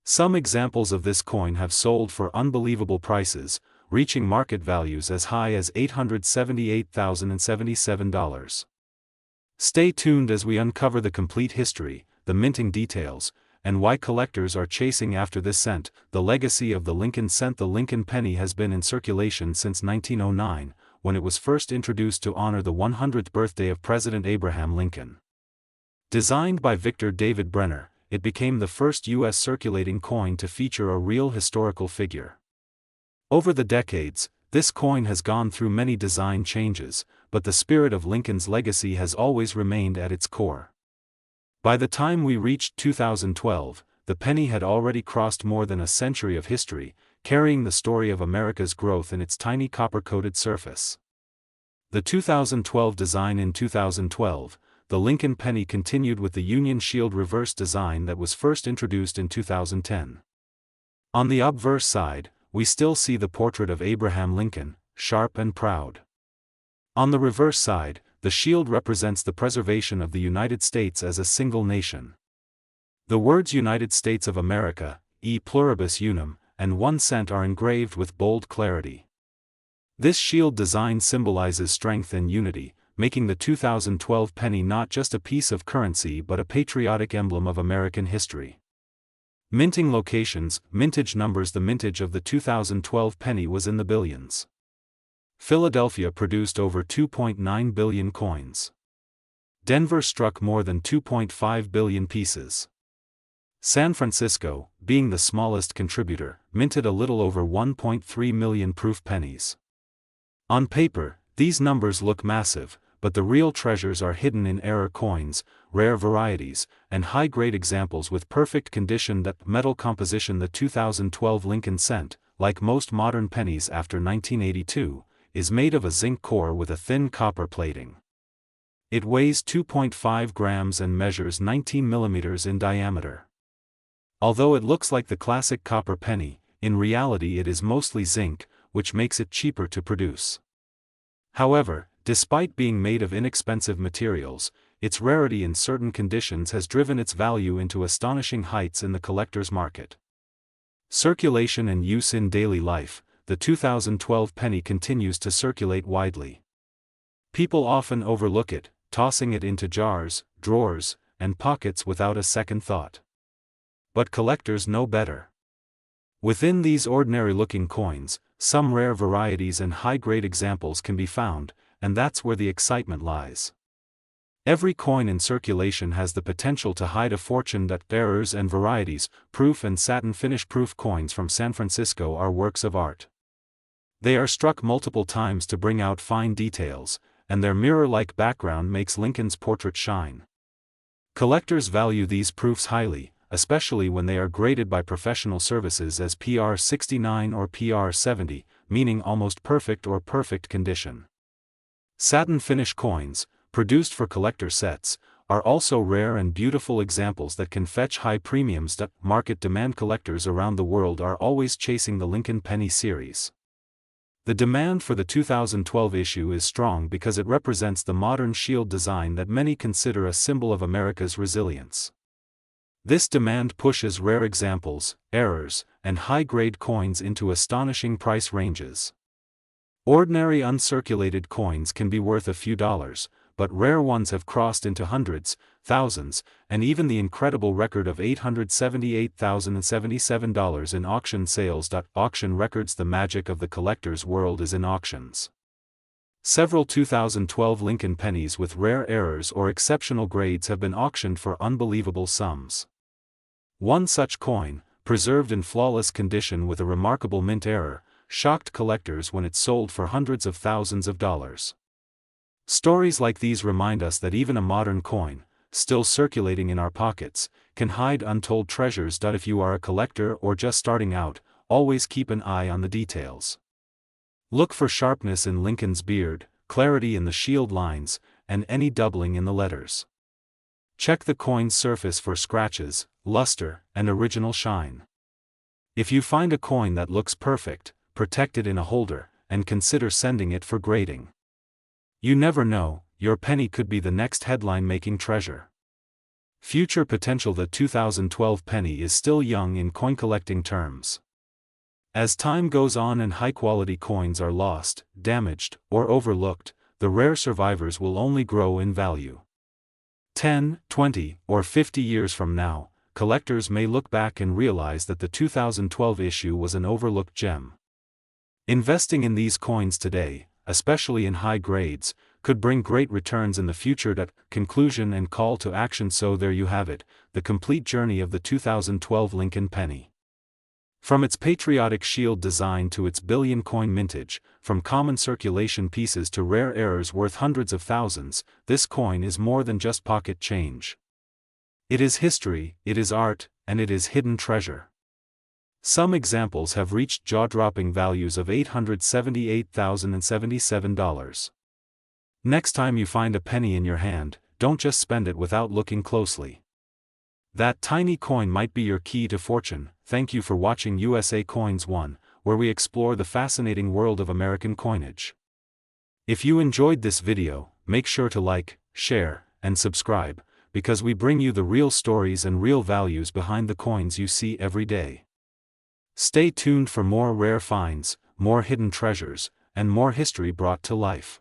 Some examples of this coin have sold for unbelievable prices, reaching market values as high as $878,077. Stay tuned as we uncover the complete history, the minting details, and why collectors are chasing after this cent. The legacy of the Lincoln cent. The Lincoln penny has been in circulation since 1909, when it was first introduced to honor the 100th birthday of President Abraham Lincoln. Designed by Victor David Brenner, it became the first U.S. circulating coin to feature a real historical figure. Over the decades, this coin has gone through many design changes, but the spirit of Lincoln's legacy has always remained at its core. By the time we reached 2012, the penny had already crossed more than a century of history, carrying the story of America's growth in its tiny copper-coated surface. The 2012 design. In 2012, the Lincoln penny continued with the Union Shield reverse design that was first introduced in 2010. On the obverse side, we still see the portrait of Abraham Lincoln, sharp and proud. On the reverse side, the shield represents the preservation of the United States as a single nation. The words United States of America, e pluribus unum, and 1 cent are engraved with bold clarity. This shield design symbolizes strength and unity, making the 2012 penny not just a piece of currency but a patriotic emblem of American history. Minting locations, mintage numbers. The mintage of the 2012 penny was in the billions. Philadelphia produced over 2.9 billion coins. Denver struck more than 2.5 billion pieces. San Francisco, being the smallest contributor, minted a little over 1.3 million proof pennies. On paper, these numbers look massive, but the real treasures are hidden in error coins, rare varieties, and high-grade examples with perfect condition. That metal composition. The 2012 Lincoln cent, like most modern pennies after 1982, is made of a zinc core with a thin copper plating. It weighs 2.5 grams and measures 19 millimeters in diameter. Although it looks like the classic copper penny, in reality it is mostly zinc, which makes it cheaper to produce. However, despite being made of inexpensive materials, its rarity in certain conditions has driven its value into astonishing heights in the collector's market. Circulation and use in daily life. The 2012 penny continues to circulate widely. People often overlook it, tossing it into jars, drawers, and pockets without a second thought. But collectors know better. Within these ordinary-looking coins, some rare varieties and high-grade examples can be found, and that's where the excitement lies. Every coin in circulation has the potential to hide a fortune. That errors and varieties, proof and satin finish. Proof coins from San Francisco are works of art. They are struck multiple times to bring out fine details, and their mirror-like background makes Lincoln's portrait shine. Collectors value these proofs highly, especially when they are graded by professional services as PR 69 or PR 70, meaning almost perfect or perfect condition. Satin finish coins, produced for collector sets, are also rare and beautiful examples that can fetch high premiums. Market demand. Collectors around the world are always chasing the Lincoln Penny series. The demand for the 2012 issue is strong because it represents the modern shield design that many consider a symbol of America's resilience. This demand pushes rare examples, errors, and high-grade coins into astonishing price ranges. Ordinary uncirculated coins can be worth a few dollars, but rare ones have crossed into hundreds, thousands, and even the incredible record of $878,077 in auction sales. Auction records. The magic of the collector's world is in auctions. Several 2012 Lincoln pennies with rare errors or exceptional grades have been auctioned for unbelievable sums. One such coin, preserved in flawless condition with a remarkable mint error, shocked collectors when it sold for hundreds of thousands of dollars. Stories like these remind us that even a modern coin, still circulating in our pockets, can hide untold treasures. If you are a collector or just starting out, always keep an eye on the details. Look for sharpness in Lincoln's beard, clarity in the shield lines, and any doubling in the letters. Check the coin's surface for scratches, luster, and original shine. If you find a coin that looks perfect, protect it in a holder, and consider sending it for grading. You never know, your penny could be the next headline-making treasure. Future potential. The 2012 penny is still young in coin collecting terms. As time goes on and high-quality coins are lost, damaged, or overlooked, the rare survivors will only grow in value. 10, 20, or 50 years from now, collectors may look back and realize that the 2012 issue was an overlooked gem. Investing in these coins today, especially in high grades, could bring great returns in the future. Conclusion and call to action. So there you have it, the complete journey of the 2012 Lincoln penny. From its patriotic shield design to its billion-coin mintage, from common circulation pieces to rare errors worth hundreds of thousands, this coin is more than just pocket change. It is history, it is art, and it is hidden treasure. Some examples have reached jaw-dropping values of $878,077. Next time you find a penny in your hand, don't just spend it without looking closely. That tiny coin might be your key to fortune. Thank you for watching USA Coins 1, where we explore the fascinating world of American coinage. If you enjoyed this video, make sure to like, share, and subscribe, because we bring you the real stories and real values behind the coins you see every day. Stay tuned for more rare finds, more hidden treasures, and more history brought to life.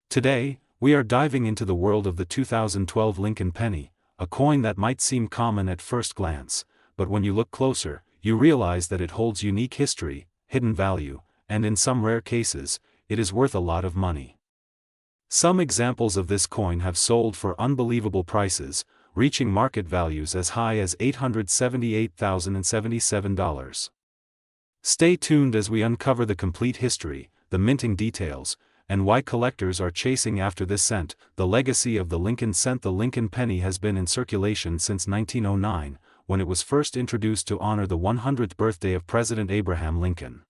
Today, we are diving into the world of the 2012 Lincoln penny, a coin that might seem common at first glance, but when you look closer, you realize that it holds unique history, hidden value, and in some rare cases, it is worth a lot of money. Some examples of this coin have sold for unbelievable prices, reaching market values as high as $878,077. Stay tuned as we uncover the complete history, the minting details, and why collectors are chasing after this cent. The legacy of the Lincoln cent. The Lincoln penny has been in circulation since 1909, when it was first introduced to honor the 100th birthday of President Abraham Lincoln.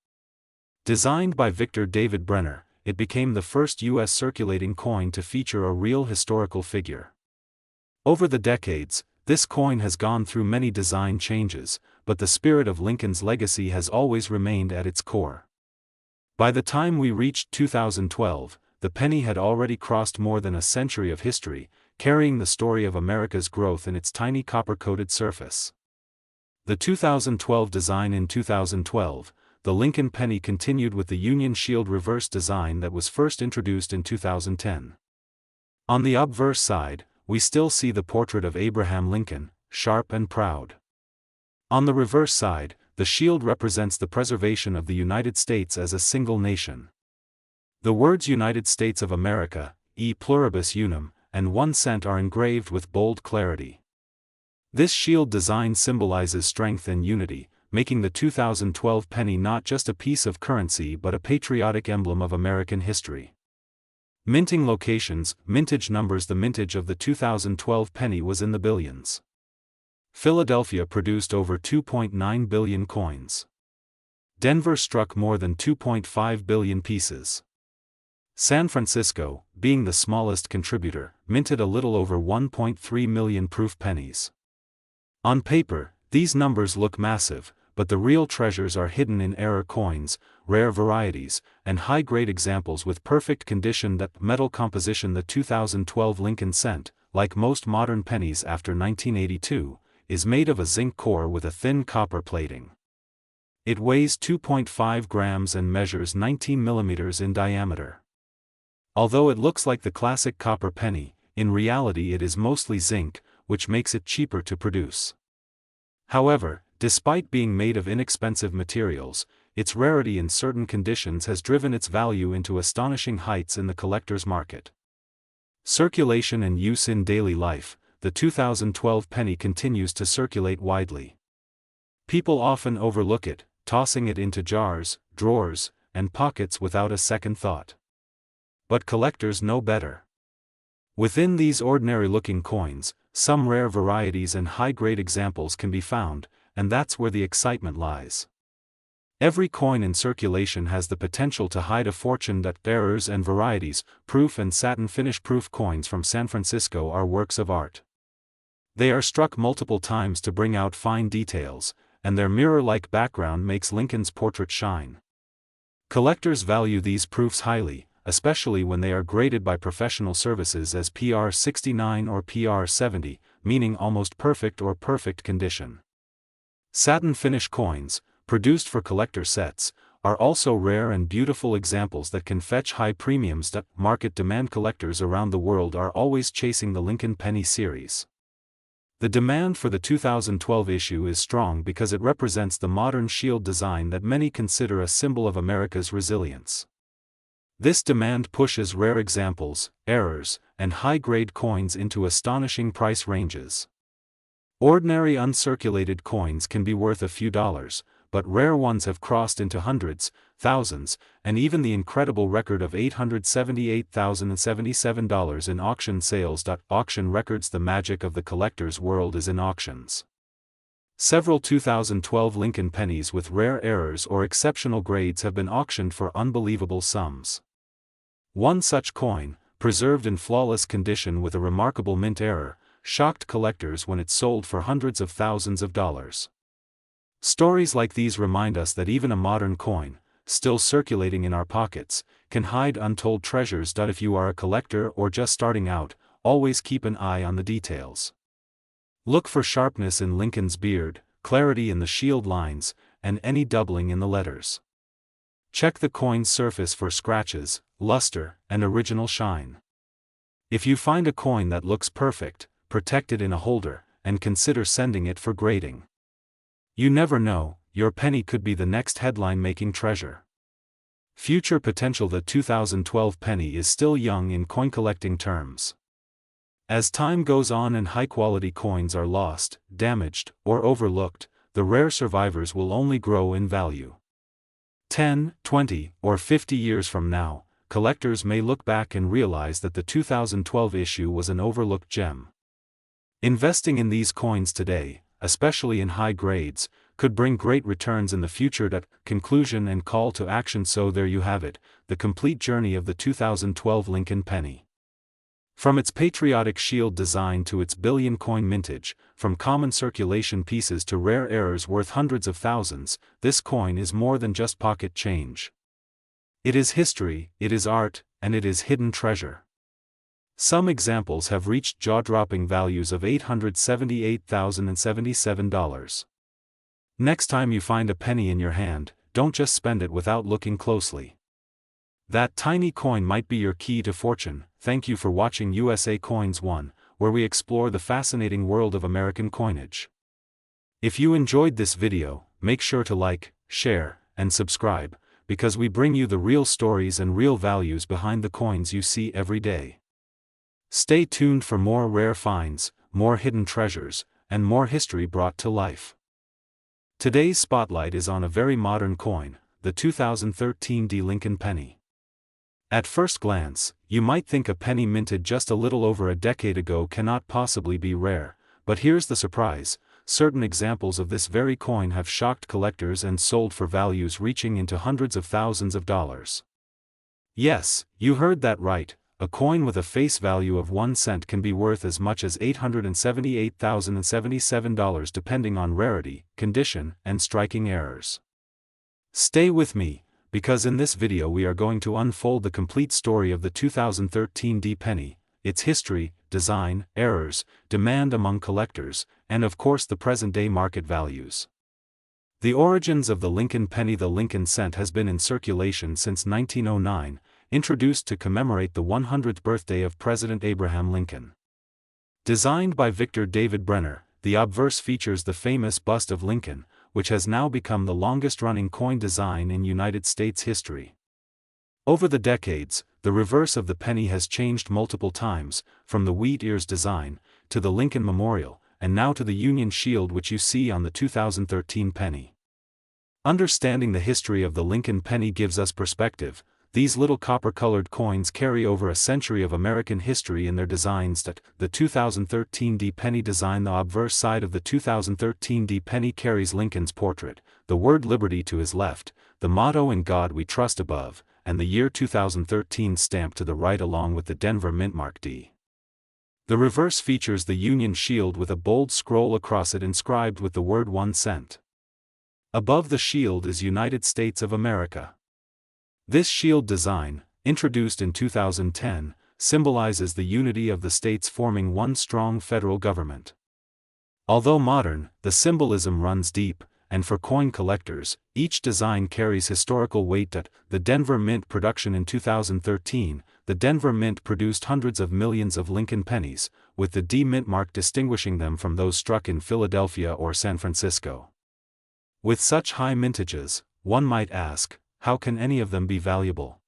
Designed by Victor David Brenner, it became the first U.S. circulating coin to feature a real historical figure. Over the decades, this coin has gone through many design changes, but the spirit of Lincoln's legacy has always remained at its core. By the time we reached 2012, the penny had already crossed more than a century of history, carrying the story of America's growth in its tiny copper-coated surface. The 2012 design. In 2012, the Lincoln penny continued with the Union Shield reverse design that was first introduced in 2010. On the obverse side, we still see the portrait of Abraham Lincoln, sharp and proud. On the reverse side, the shield represents the preservation of the United States as a single nation. The words United States of America, e pluribus unum, and 1 cent are engraved with bold clarity. This shield design symbolizes strength and unity, making the 2012 penny not just a piece of currency but a patriotic emblem of American history. Minting locations, mintage numbers. The mintage of the 2012 penny was in the billions. Philadelphia produced over 2.9 billion coins. Denver struck more than 2.5 billion pieces. San Francisco, being the smallest contributor, minted a little over 1.3 million proof pennies. On paper, these numbers look massive, but the real treasures are hidden in error coins, rare varieties, and high-grade examples with perfect condition. That metal composition. The 2012 Lincoln cent, like most modern pennies after 1982, is made of a zinc core with a thin copper plating. It weighs 2.5 grams and measures 19 millimeters in diameter. Although it looks like the classic copper penny, in reality it is mostly zinc, which makes it cheaper to produce. However, despite being made of inexpensive materials, its rarity in certain conditions has driven its value into astonishing heights in the collector's market. Circulation and use in daily life. The 2012 penny continues to circulate widely. People often overlook it, tossing it into jars, drawers, and pockets without a second thought. But collectors know better. Within these ordinary-looking coins, some rare varieties and high-grade examples can be found, and that's where the excitement lies. Every coin in circulation has the potential to hide a fortune. That errors and varieties, proof and satin finish. Proof coins from San Francisco are works of art. They are struck multiple times to bring out fine details, and their mirror-like background makes Lincoln's portrait shine. Collectors value these proofs highly, especially when they are graded by professional services as PR 69 or PR 70, meaning almost perfect or perfect condition. Satin finish coins, produced for collector sets, are also rare and beautiful examples that can fetch high premiums. That market demand. Collectors around the world are always chasing the Lincoln penny series. The demand for the 2012 issue is strong because it represents the modern shield design that many consider a symbol of America's resilience. This demand pushes rare examples, errors, and high-grade coins into astonishing price ranges. Ordinary uncirculated coins can be worth a few dollars, but rare ones have crossed into hundreds, thousands, and even the incredible record of $878,077 in auction sales. Auction records. The magic of the collector's world is in auctions. Several 2012 Lincoln pennies with rare errors or exceptional grades have been auctioned for unbelievable sums. One such coin, preserved in flawless condition with a remarkable mint error, shocked collectors when it sold for hundreds of thousands of dollars. Stories like these remind us that even a modern coin, still circulating in our pockets, can hide untold treasures. If you are a collector or just starting out, always keep an eye on the details. Look for sharpness in Lincoln's beard, clarity in the shield lines, and any doubling in the letters. Check the coin's surface for scratches, luster, and original shine. If you find a coin that looks perfect, protect it in a holder, and consider sending it for grading. You never know, your penny could be the next headline-making treasure. Future potential. The 2012 penny is still young in coin collecting terms. As time goes on and high-quality coins are lost, damaged, or overlooked, the rare survivors will only grow in value. 10, 20, or 50 years from now, collectors may look back and realize that the 2012 issue was an overlooked gem. Investing in these coins today, especially in high grades, could bring great returns in the future. Conclusion and call to action. So there you have it, the complete journey of the 2012 Lincoln penny. From its patriotic shield design to its billion coin mintage, from common circulation pieces to rare errors worth hundreds of thousands, this coin is more than just pocket change. It is history, it is art, and it is hidden treasure. Some examples have reached jaw-dropping values of $878,077. Next time you find a penny in your hand, don't just spend it without looking closely. That tiny coin might be your key to fortune. Thank you for watching USA Coins 1, where we explore the fascinating world of American coinage. If you enjoyed this video, make sure to like, share, and subscribe, because we bring you the real stories and real values behind the coins you see every day. Stay tuned for more rare finds, more hidden treasures, and more history brought to life. Today's spotlight is on a very modern coin, the 2013 D Lincoln penny. At first glance, you might think a penny minted just a little over a decade ago cannot possibly be rare, but here's the surprise: certain examples of this very coin have shocked collectors and sold for values reaching into hundreds of thousands of dollars. Yes, you heard that right. A coin with a face value of 1 cent can be worth as much as $878,077 depending on rarity, condition, and striking errors. Stay with me, because in this video we are going to unfold the complete story of the 2013 D penny, its history, design, errors, demand among collectors, and of course the present-day market values. The origins of the Lincoln penny. The Lincoln cent has been in circulation since 1909, introduced to commemorate the 100th birthday of President Abraham Lincoln. Designed by Victor David Brenner, the obverse features the famous bust of Lincoln, which has now become the longest-running coin design in United States history. Over the decades, the reverse of the penny has changed multiple times, from the wheat ears design, to the Lincoln Memorial, and now to the Union Shield which you see on the 2013 penny. Understanding the history of the Lincoln penny gives us perspective. These little copper-colored coins carry over a century of American history in their designs. The 2013 D penny design. The obverse side of the 2013 D penny carries Lincoln's portrait, the word liberty to his left, the motto "In God We Trust" above, and the year 2013 stamped to the right along with the Denver mint mark D. The reverse features the Union Shield with a bold scroll across it inscribed with the word 1 cent. Above the shield is United States of America. This shield design, introduced in 2010, symbolizes the unity of the states forming one strong federal government. Although modern, the symbolism runs deep, and for coin collectors, each design carries historical weight. The Denver Mint production. In 2013, the Denver Mint produced hundreds of millions of Lincoln pennies, with the D mint mark distinguishing them from those struck in Philadelphia or San Francisco. With such high mintages, one might ask, how can any of them be valuable?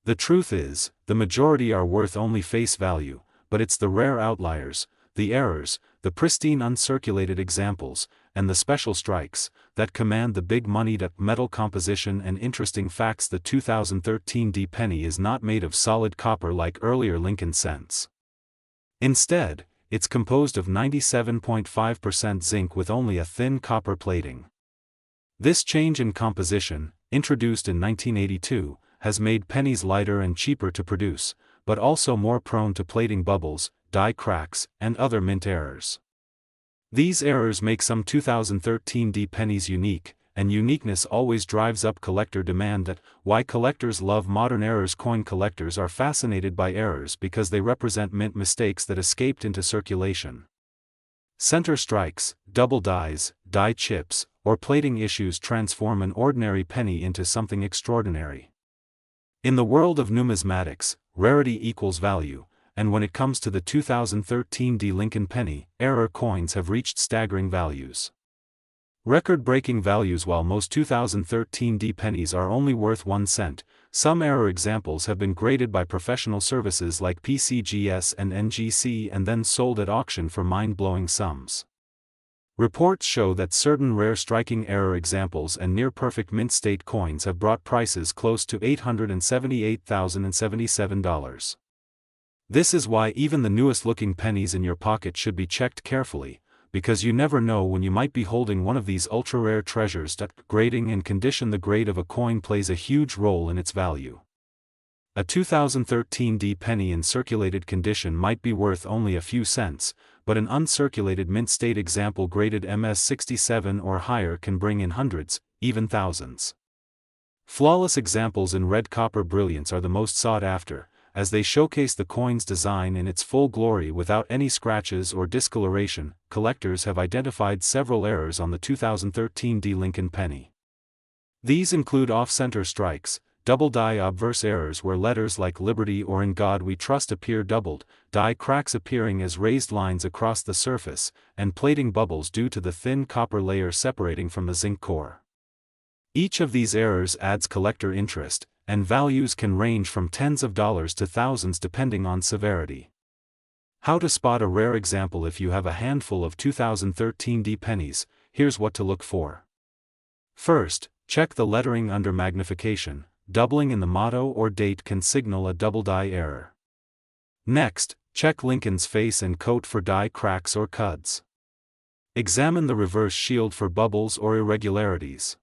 The truth is, the majority are worth only face value, but it's the rare outliers, the errors, the pristine uncirculated examples, and the special strikes, that command the big money. Metal composition and interesting facts. The 2013 D penny is not made of solid copper like earlier Lincoln cents. Instead, it's composed of 97.5% zinc with only a thin copper plating. This change in composition, introduced in 1982, has made pennies lighter and cheaper to produce, but also more prone to plating bubbles, die cracks, and other mint errors. These errors make some 2013 D pennies unique, and uniqueness always drives up collector demand. Why collectors love modern errors. Coin collectors are fascinated by errors because they represent mint mistakes that escaped into circulation. Center strikes, double dies, die chips, or plating issues transform an ordinary penny into something extraordinary. In the world of numismatics, rarity equals value, and when it comes to the 2013 D Lincoln penny, error coins have reached staggering values. Record-breaking values. While most 2013 D pennies are only worth 1 cent, some error examples have been graded by professional services like PCGS and NGC and then sold at auction for mind-blowing sums. Reports show that certain rare striking error examples and near-perfect mint state coins have brought prices close to $878,077. This is why even the newest-looking pennies in your pocket should be checked carefully, because you never know when you might be holding one of these ultra-rare treasures. Grading and condition. The grade of a coin plays a huge role in its value. A 2013 D penny in circulated condition might be worth only a few cents, but an uncirculated mint state example graded MS67 or higher can bring in hundreds, even thousands. Flawless examples in red copper brilliance are the most sought after, as they showcase the coin's design in its full glory without any scratches or discoloration. Collectors have identified several errors on the 2013 D Lincoln penny. These include off-center strikes, double die obverse errors where letters like Liberty or In God We Trust appear doubled, die cracks appearing as raised lines across the surface, and plating bubbles due to the thin copper layer separating from the zinc core. Each of these errors adds collector interest, and values can range from tens of dollars to thousands depending on severity. How to spot a rare example. If you have a handful of 2013 D pennies, here's what to look for. First, check the lettering under magnification. Doubling in the motto or date can signal a double die error. Next, check Lincoln's face and coat for die cracks or cuds. Examine the reverse shield for bubbles or irregularities.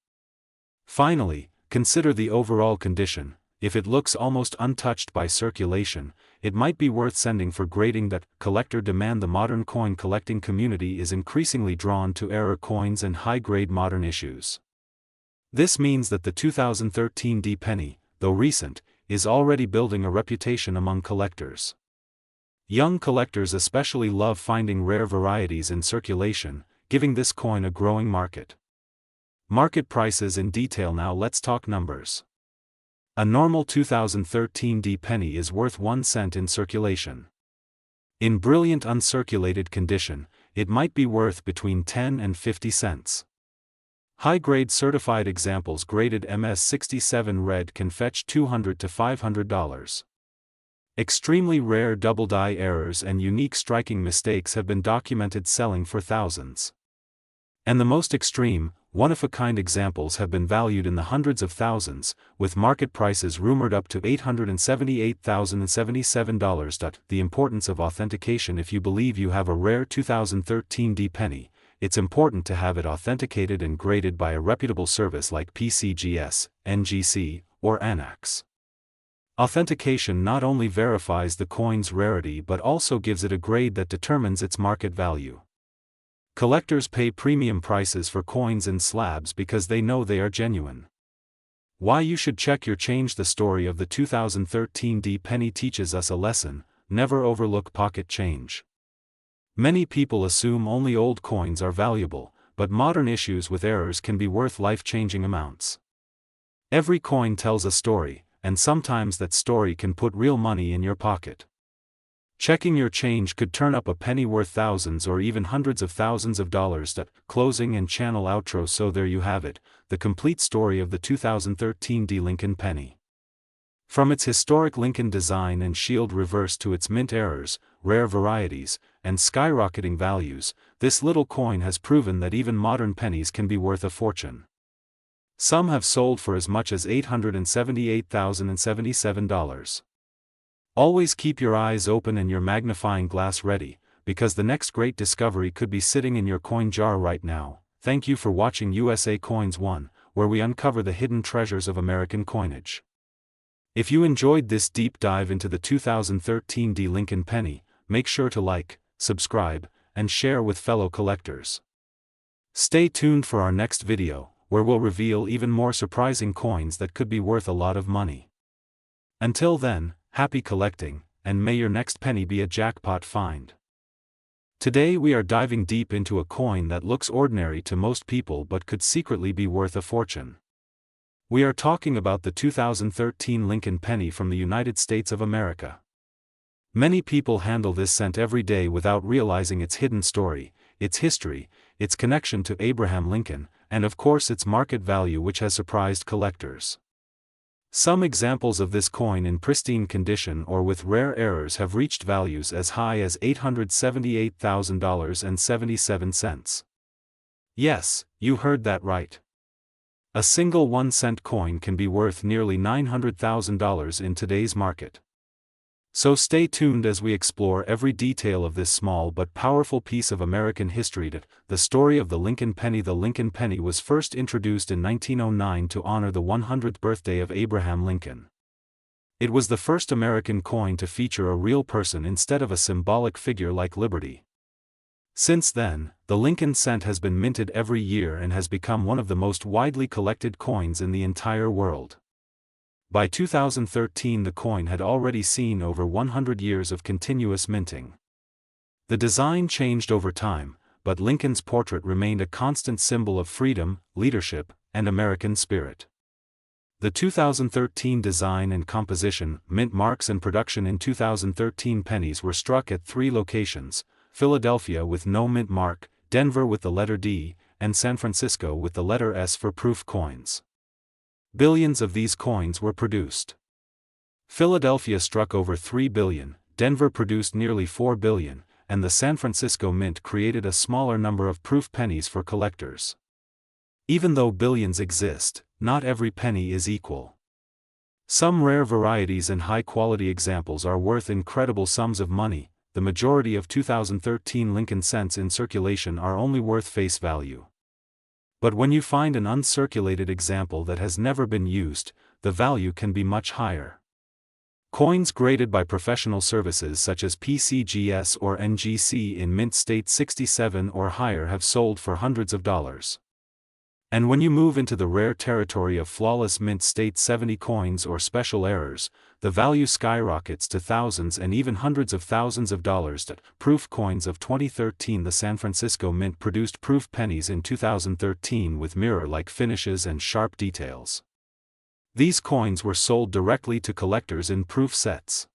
Finally, consider the overall condition. If it looks almost untouched by circulation, it might be worth sending for grading. That collector demand. The modern coin collecting community is increasingly drawn to error coins and high-grade modern issues. This means that the 2013 D penny, though recent, is already building a reputation among collectors. Young collectors especially love finding rare varieties in circulation, giving this coin a growing market. Market prices in detail. Now let's talk numbers. A normal 2013 D penny is worth 1 cent in circulation. In brilliant uncirculated condition, it might be worth between 10 and 50 cents. High-grade certified examples graded MS67 red can fetch $200 to $500. Extremely rare double die errors and unique striking mistakes have been documented, selling for thousands. And the most extreme, one-of-a-kind examples have been valued in the hundreds of thousands, with market prices rumored up to $878,077. The importance of authentication. If you believe you have a rare 2013 D penny, it's important to have it authenticated and graded by a reputable service like PCGS, NGC, or Anax. Authentication not only verifies the coin's rarity but also gives it a grade that determines its market value. Collectors pay premium prices for coins in slabs because they know they are genuine. Why you should check your change. The story of the 2013 D penny teaches us a lesson: never overlook pocket change. Many people assume only old coins are valuable, but modern issues with errors can be worth life-changing amounts. Every coin tells a story, and sometimes that story can put real money in your pocket. Checking your change could turn up a penny worth thousands or even hundreds of thousands of dollars. Closing and channel outro. So there you have it, the complete story of the 2013 D Lincoln penny. From its historic Lincoln design and shield reverse to its mint errors, rare varieties, and skyrocketing values, this little coin has proven that even modern pennies can be worth a fortune. Some have sold for as much as $878,077. Always keep your eyes open and your magnifying glass ready, because the next great discovery could be sitting in your coin jar right now. Thank you for watching USA Coins 1, where we uncover the hidden treasures of American coinage. If you enjoyed this deep dive into the 2013 D Lincoln penny, make sure to like, subscribe, and share with fellow collectors. Stay tuned for our next video, where we'll reveal even more surprising coins that could be worth a lot of money. Until then, happy collecting, and may your next penny be a jackpot find. Today we are diving deep into a coin that looks ordinary to most people but could secretly be worth a fortune. We are talking about the 2013 Lincoln penny from the United States of America. Many people handle this cent every day without realizing its hidden story, its history, its connection to Abraham Lincoln, and of course its market value, which has surprised collectors. Some examples of this coin in pristine condition or with rare errors have reached values as high as $878,000.77. Yes, you heard that right. A single 1-cent coin can be worth nearly $900,000 in today's market. So stay tuned as we explore every detail of this small but powerful piece of American history. The story of the Lincoln penny. The Lincoln penny was first introduced in 1909 to honor the 100th birthday of Abraham Lincoln. It was the first American coin to feature a real person instead of a symbolic figure like Liberty. Since then, the Lincoln cent has been minted every year and has become one of the most widely collected coins in the entire world. By 2013 the coin had already seen over 100 years of continuous minting. The design changed over time, but Lincoln's portrait remained a constant symbol of freedom, leadership, and American spirit. The 2013 design and composition, mint marks and production. In 2013 pennies were struck at 3 locations: Philadelphia with no mint mark, Denver with the letter D, and San Francisco with the letter S for proof coins. Billions of these coins were produced. Philadelphia struck over 3 billion, Denver produced nearly 4 billion, and the San Francisco Mint created a smaller number of proof pennies for collectors. Even though billions exist, not every penny is equal. Some rare varieties and high-quality examples are worth incredible sums of money. The majority of 2013 Lincoln cents in circulation are only worth face value. But when you find an uncirculated example that has never been used, the value can be much higher. Coins graded by professional services such as PCGS or NGC in mint state 67 or higher have sold for hundreds of dollars. And when you move into the rare territory of flawless mint state 70 coins or special errors, the value skyrockets to thousands and even hundreds of thousands of dollars. Proof coins of 2013. The San Francisco Mint produced proof pennies in 2013 with mirror-like finishes and sharp details. These coins were sold directly to collectors in proof sets.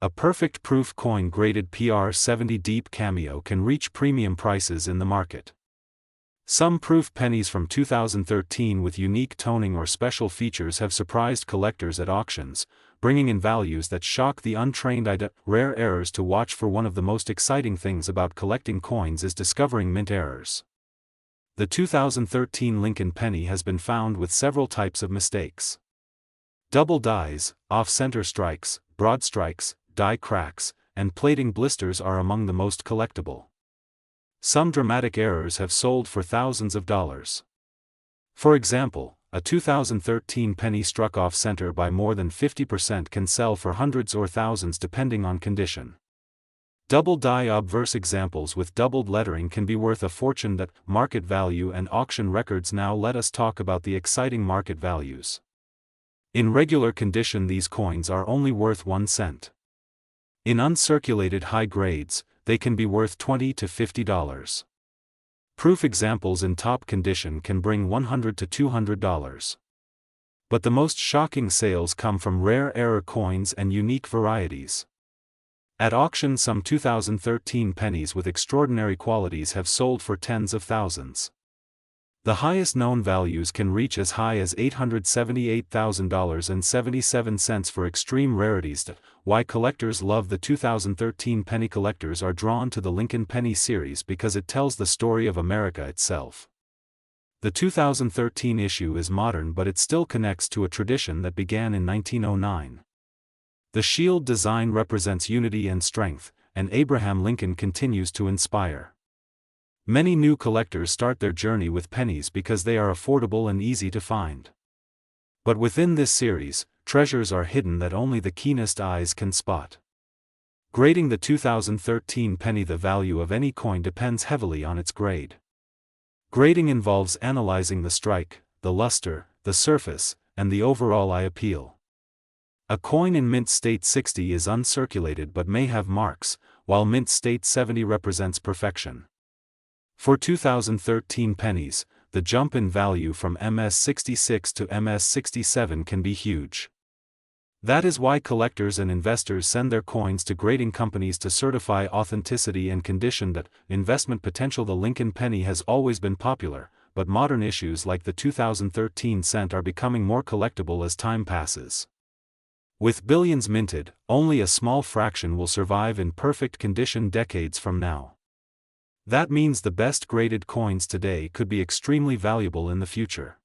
A perfect proof coin graded PR70 Deep Cameo can reach premium prices in the market. Some proof pennies from 2013 with unique toning or special features have surprised collectors at auctions, bringing in values that shock the untrained eye. Rare errors to watch for. One of the most exciting things about collecting coins is discovering mint errors. The 2013 Lincoln penny has been found with several types of mistakes. Double dies, off-center strikes, broad strikes, die cracks, and plating blisters are among the most collectible. Some dramatic errors have sold for thousands of dollars. For example, a 2013 penny struck off-center by more than 50% can sell for hundreds or thousands depending on condition. Double die obverse examples with doubled lettering can be worth a fortune. Market value and auction records. Now let us talk about the exciting market values. In regular condition these coins are only worth 1 cent. In uncirculated high grades, they can be worth $20 to $50. Proof examples in top condition can bring $100 to $200. But the most shocking sales come from rare error coins and unique varieties. At auction some 2013 pennies with extraordinary qualities have sold for tens of thousands. The highest known values can reach as high as $878,000.77 for extreme rarities. Why collectors love the 2013 penny. Collectors are drawn to the Lincoln Penny series because it tells the story of America itself. The 2013 issue is modern, but it still connects to a tradition that began in 1909. The shield design represents unity and strength, and Abraham Lincoln continues to inspire. Many new collectors start their journey with pennies because they are affordable and easy to find. But within this series, treasures are hidden that only the keenest eyes can spot. Grading the 2013 penny. The value of any coin depends heavily on its grade. Grading involves analyzing the strike, the luster, the surface, and the overall eye appeal. A coin in mint state 60 is uncirculated but may have marks, while mint state 70 represents perfection. For 2013 pennies, the jump in value from MS66 to MS67 can be huge. That is why collectors and investors send their coins to grading companies to certify authenticity and condition. Investment potential. The Lincoln penny has always been popular, but modern issues like the 2013 cent are becoming more collectible as time passes. With billions minted, only a small fraction will survive in perfect condition decades from now. That means the best graded coins today could be extremely valuable in the future.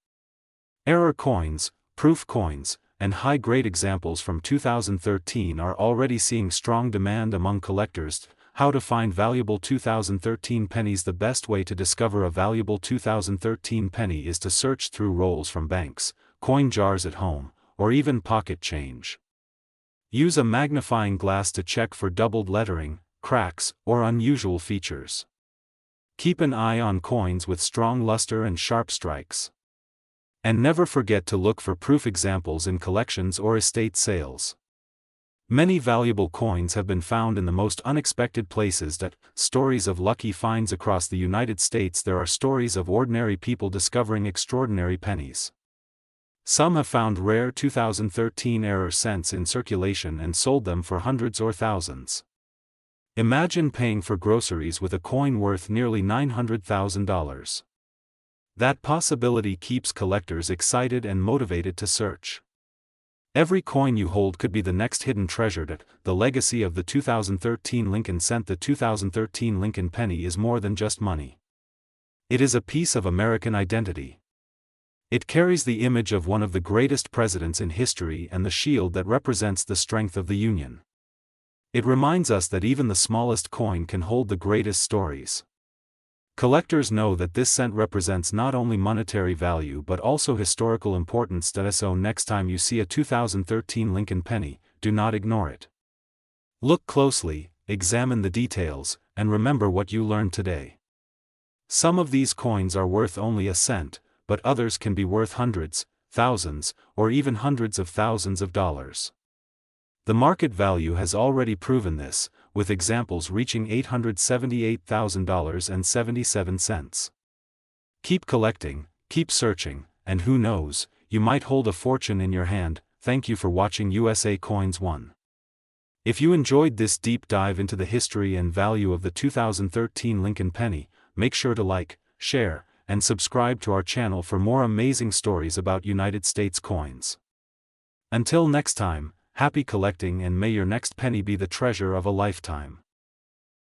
Error coins, proof coins, and high-grade examples from 2013 are already seeing strong demand among collectors. How to find valuable 2013 pennies. The best way to discover a valuable 2013 penny is to search through rolls from banks, coin jars at home, or even pocket change. Use a magnifying glass to check for doubled lettering, cracks, or unusual features. Keep an eye on coins with strong luster and sharp strikes. And never forget to look for proof examples in collections or estate sales. Many valuable coins have been found in the most unexpected places. Stories of lucky finds. Across the United States there are stories of ordinary people discovering extraordinary pennies. Some have found rare 2013 error cents in circulation and sold them for hundreds or thousands. Imagine paying for groceries with a coin worth nearly $900,000. That possibility keeps collectors excited and motivated to search. Every coin you hold could be the next hidden treasure. The legacy of the 2013 Lincoln cent. The 2013 Lincoln penny is more than just money. It is a piece of American identity. It carries the image of one of the greatest presidents in history and the shield that represents the strength of the Union. It reminds us that even the smallest coin can hold the greatest stories. Collectors know that this cent represents not only monetary value but also historical importance. So next time you see a 2013 Lincoln penny, do not ignore it. Look closely, examine the details, and remember what you learned today. Some of these coins are worth only a cent, but others can be worth hundreds, thousands, or even hundreds of thousands of dollars. The market value has already proven this, with examples reaching $878,000.77. Keep collecting, keep searching, and who knows, you might hold a fortune in your hand. Thank you for watching USA Coins 1. If you enjoyed this deep dive into the history and value of the 2013 Lincoln penny, make sure to like, share, and subscribe to our channel for more amazing stories about United States coins. Until next time, happy collecting, and may your next penny be the treasure of a lifetime.